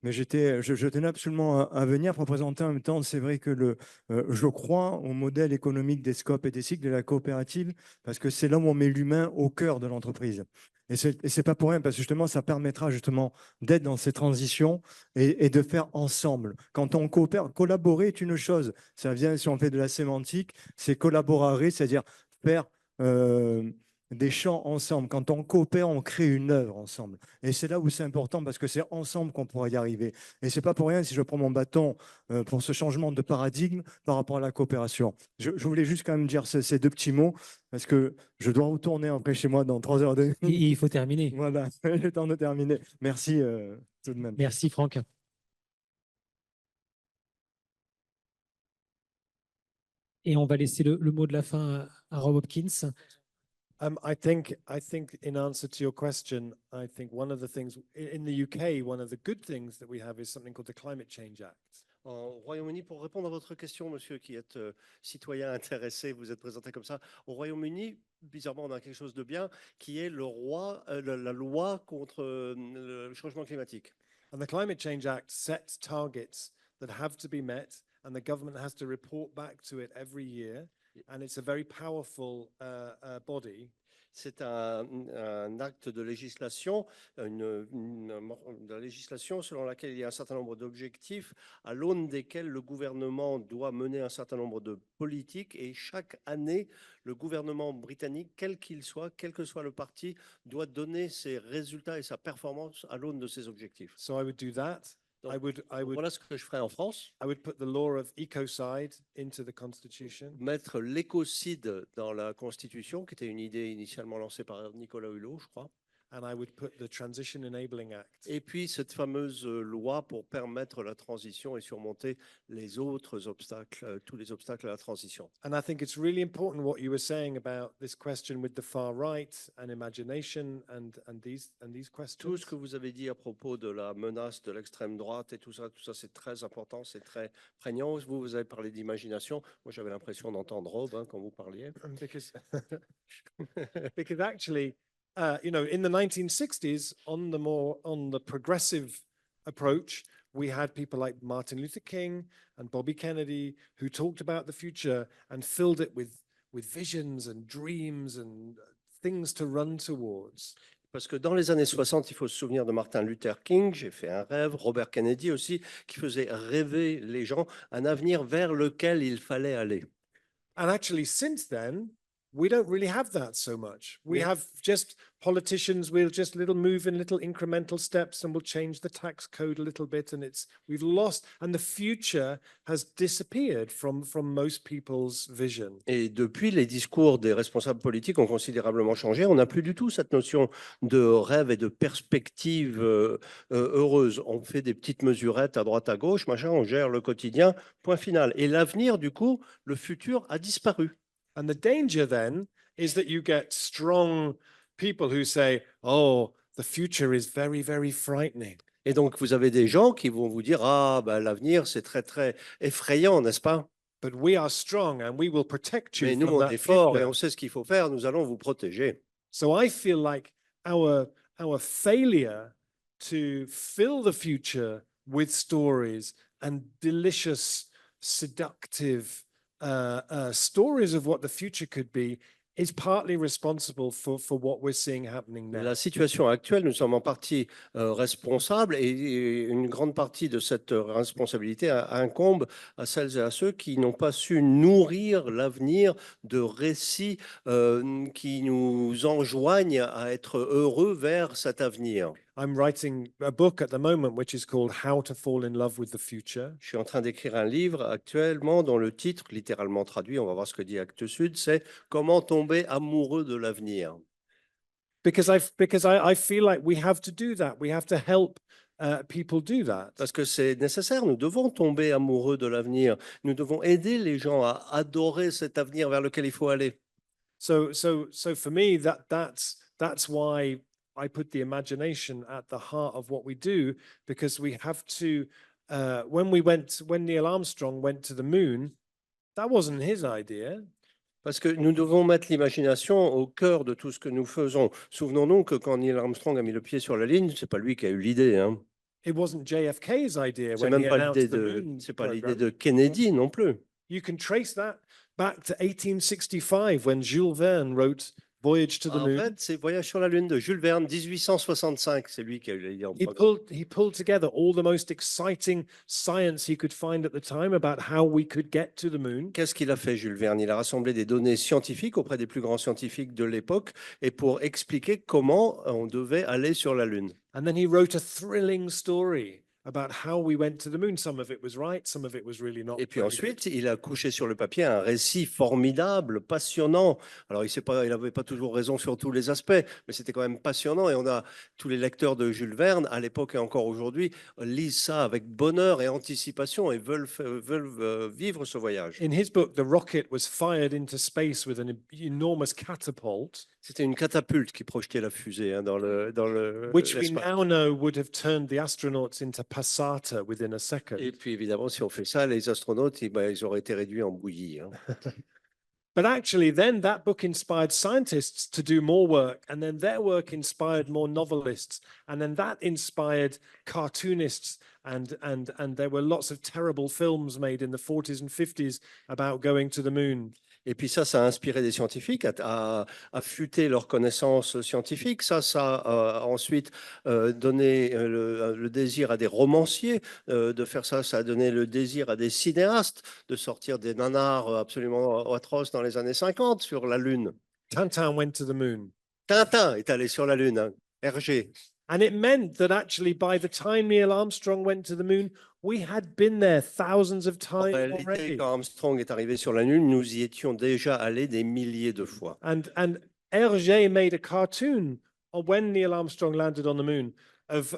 mais je tenais absolument à venir pour présenter en même temps. C'est vrai que je crois au modèle économique des scopes et des cycles de la coopérative, parce que c'est là où on met l'humain au cœur de l'entreprise. Et c'est pas pour rien, parce que justement, ça permettra justement d'être dans ces transitions et de faire ensemble. Quand on coopère, collaborer est une chose. Ça vient, si on fait de la sémantique, c'est collaborer, c'est-à-dire faire des champs ensemble. Quand on coopère, on crée une œuvre ensemble. Et c'est là où c'est important, parce que c'est ensemble qu'on pourra y arriver. Et c'est pas pour rien si je prends mon bâton pour ce changement de paradigme par rapport à la coopération. Je voulais juste quand même dire ces deux petits mots, parce que je dois retourner après chez moi dans 3h30. Il faut terminer. Voilà, il est temps de terminer. Merci tout de même. Merci Franck. Et on va laisser le mot de la fin à Rob Hopkins. I think in answer to your question, I think one of the things in the UK, one of the good things that we have is something called the Climate Change Act. Au Royaume-Uni, pour répondre à votre question, monsieur qui êtes citoyen intéressé, vous êtes présenté comme ça. Au Royaume-Uni, bizarrement, on a quelque chose de bien qui est la loi contre le changement climatique. And the Climate Change Act sets targets that have to be met, and the government has to report back to it every year. And it's a very powerful body. C'est un acte de législation, de législation selon laquelle il y a un certain nombre d'objectifs à l'aune desquels le gouvernement doit mener un certain nombre de politiques et chaque année, le gouvernement britannique, quel qu'il soit, quel que soit le parti, doit donner ses résultats et sa performance à l'aune de ses objectifs. So I would do that. Donc, voilà ce que je ferai en France. I would put the law of ecocide into the Constitution. Mettre l'écocide dans la Constitution, qui était une idée initialement lancée par Nicolas Hulot, je crois. And I would put the Transition Enabling Act. Et puis cette fameuse loi pour permettre la transition et surmonter les autres obstacles, tous les obstacles à la transition. And I think it's really important what you were saying about this question with the far right and imagination and these questions. Tout ce que vous avez dit à propos de la menace de l'extrême droite et tout ça c'est très important, c'est très prégnant. Vous avez parlé d'imagination. Moi, j'avais l'impression d'entendre Rob quand vous parliez. Because actually, you know, in the 1960s, on the progressive approach, we had people like Martin Luther King and Bobby Kennedy who talked about the future and filled it with visions and dreams and things to run towards. Parce que dans les années 60, il faut se souvenir de Martin Luther King, j'ai fait un rêve, Robert Kennedy aussi, qui faisait rêver les gens un avenir vers lequel il fallait aller. And actually, since then, we don't really have that so much. We have just politicians, we'll just move in little incremental steps and we'll change the tax code a little bit and we've lost, and the future has disappeared from most people's vision. Et depuis, les discours des responsables politiques ont considérablement changé. On n'a plus du tout cette notion de rêve et de perspective heureuse. On fait des petites mesurettes à droite à gauche, machin, on gère le quotidien, point final. Et l'avenir, du coup, le futur a disparu. And the danger then is that you get strong people who say, oh, the future is very, very frightening. Et donc, vous avez des gens qui vont vous dire, ah, ben, l'avenir, c'est très, très effrayant, n'est-ce pas? But we are strong and we will protect you. Mais nous, on est forts et on sait ce qu'il faut faire, nous allons vous protéger. So I feel like our failure to fill the future with stories and delicious, seductive stories of what the future could be is partly responsible for what we're seeing happening now. La situation actuelle, nous sommes en partie responsables et une grande partie de cette responsabilité incombe à celles et à ceux qui n'ont pas su nourrir l'avenir de récits qui nous enjoignent à être heureux vers cet avenir. I'm writing a book at the moment which is called How to Fall in Love with the Future. Je suis en train d'écrire un livre actuellement dont le titre, littéralement traduit, on va voir ce que dit Actes Sud, c'est Comment tomber amoureux de l'avenir. Because I feel like we have to do that. We have to help people do that. Parce que c'est nécessaire, nous devons tomber amoureux de l'avenir. Nous devons aider les gens à adorer cet avenir vers lequel il faut aller. So for me, that's why I put the imagination at the heart of what we do, because we have to, when Neil Armstrong went to the moon, that wasn't his idea. Parce que nous devons mettre l'imagination au cœur de tout ce que nous faisons. Souvenons-nous que quand Neil Armstrong a mis le pied sur la Ligne, c'est pas lui qui a eu l'idée. Hein. It wasn't JFK's idea C'est when même he pas announced l'idée the de, moon c'est pas l'idée program. de Kennedy non plus. You can trace that back to 1865 when Jules Verne wrote Voyage to the En Moon. fait, c'est Voyage sur la Lune de Jules Verne, 1865. C'est lui qui a eu l'idée en He premier. pulled together all the most exciting science he could find at the time about how we could get to the moon. Qu'est-ce qu'il a fait, Jules Verne? Il a rassemblé des données scientifiques auprès des plus grands scientifiques de l'époque et pour expliquer comment on devait aller sur la Lune. And then he wrote a thrilling story about how we went to the moon. Some of it was right, some of it was really not. Et puis very ensuite, il a couché sur le papier un récit formidable, passionnant. Alors, il n'avait pas toujours raison sur tous les aspects, mais c'était quand même passionnant. Et on a tous les lecteurs de Jules Verne, à l'époque et encore aujourd'hui, lisent ça avec bonheur et anticipation et veulent vivre ce voyage. In his book, the rocket was fired into space with an enormous catapult. C'était une catapulte qui projetait la fusée dans which we l'espace. now know would have turned the astronauts into passata within a second. Et puis évidemment, si on fait ça, les astronautes, ils auraient été réduits en bouillie. But actually, then that book inspired scientists to do more work, and then their work inspired more novelists, and then that inspired cartoonists, and there were lots of terrible films made in the 40s and 50s about going to the moon. Et puis ça a inspiré des scientifiques à affûter leurs connaissances scientifiques. Ça a ensuite donné le désir à des romanciers de faire ça. Ça a donné le désir à des cinéastes de sortir des nanars absolument atroces dans les années 50 sur la Lune. Tintin went to the moon. Tintin est allé sur la Lune, hein. Hergé. And it meant that actually, by the time Neil Armstrong went to the moon, we had been there thousands of En times réalité, already. quand Armstrong est arrivé sur la Lune, nous y étions déjà allés des milliers de fois. And Hergé made a cartoon of when Neil Armstrong landed on the moon of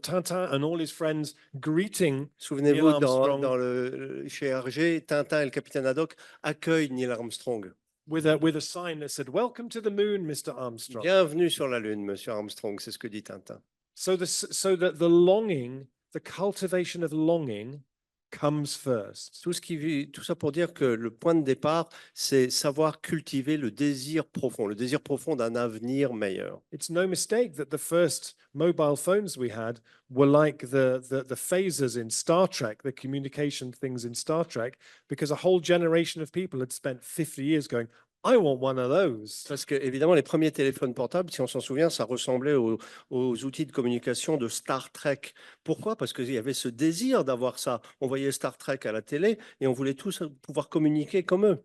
Tintin and all his friends greeting Souvenez-vous, Neil Armstrong chez Hergé, Tintin et le capitaine Haddock accueillent Neil Armstrong. with a sign that said, "Welcome to the moon, Mr. Armstrong." Bienvenue sur la Lune, Monsieur Armstrong, c'est ce que dit Tintin. So that the longing, the cultivation of longing comes first. Tout ça pour dire que le point de départ, c'est savoir cultiver le désir profond d'un avenir meilleur. It's no mistake that the first mobile phones we had were like the phasers in Star Trek, the communication things in Star Trek, because a whole generation of people had spent 50 years going, I want one of those. Parce que, évidemment, les premiers téléphones portables, si on s'en souvient, ça ressemblait aux outils de communication de Star Trek. Pourquoi? Parce qu'il y avait ce désir d'avoir ça. On voyait Star Trek à la télé et on voulait tous pouvoir communiquer comme eux.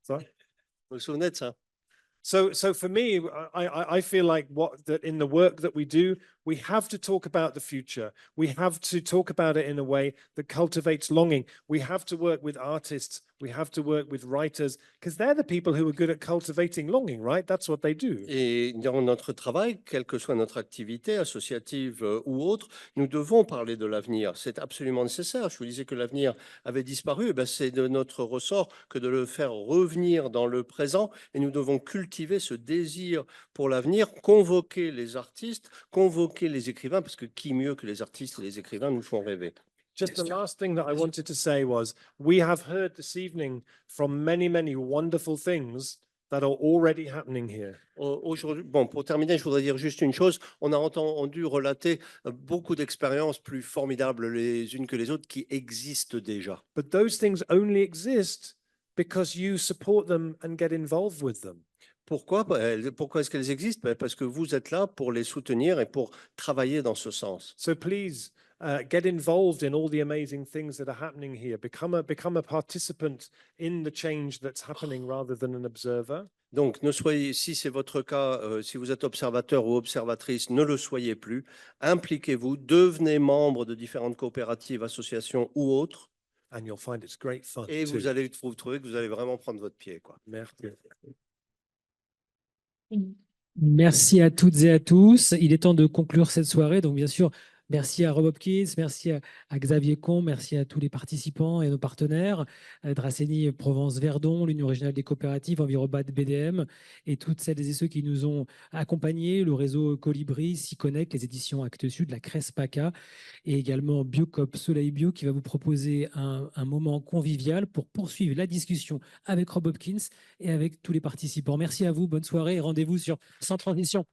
Ça? Vous vous souvenez de ça? So for me, I feel like that in the work that we do, we have to talk about the future. We have to talk about it in a way that cultivates longing. We have to work with artists. We have to work with writers, because they're the people who are good at cultivating longing, right? That's what they do. Et dans notre travail, quelle que soit notre activité associative ou autre, nous devons parler de l'avenir. C'est absolument nécessaire. Je vous disais que l'avenir avait disparu. C'est de notre ressort que de le faire revenir dans le présent. Et nous devons cultiver ce désir pour l'avenir, convoquer les artistes, convoquer les écrivains, parce que qui mieux que les artistes et les écrivains nous font rêver. Just the last thing that I wanted to say was, we have heard this evening from many, many wonderful things that are already happening here. Aujourd'hui, bon, pour terminer, je voudrais dire juste une chose. On a entendu relater beaucoup d'expériences plus formidables les unes que les autres qui existent déjà. But those things only exist because you support them and get involved with them. Pourquoi est-ce qu'elles existent? Parce que vous êtes là pour les soutenir et pour travailler dans ce sens. So please get involved in all the amazing things that are happening here. Become a participant in the change that's happening rather than an observer. Donc, si c'est votre cas, si vous êtes observateur ou observatrice, ne le soyez plus. Impliquez-vous, devenez membre de différentes coopératives, associations ou autres. And you'll find it's great fun. Et too. vous allez trouver que vous allez vraiment prendre votre pied, quoi. Merci. Merci à toutes et à tous. Il est temps de conclure cette soirée. Donc, bien sûr, merci à Rob Hopkins, merci à Xavier Combe, merci à tous les participants et nos partenaires, Dracénie Provence Verdon, l'Union régionale des coopératives, Envirobat BDM et toutes celles et ceux qui nous ont accompagnés, le réseau Colibri, SiConnect, les éditions Actes Sud, la Crespaca et également Biocop Soleil Bio qui va vous proposer un moment convivial pour poursuivre la discussion avec Rob Hopkins et avec tous les participants. Merci à vous, bonne soirée et rendez-vous sur Sans Transition.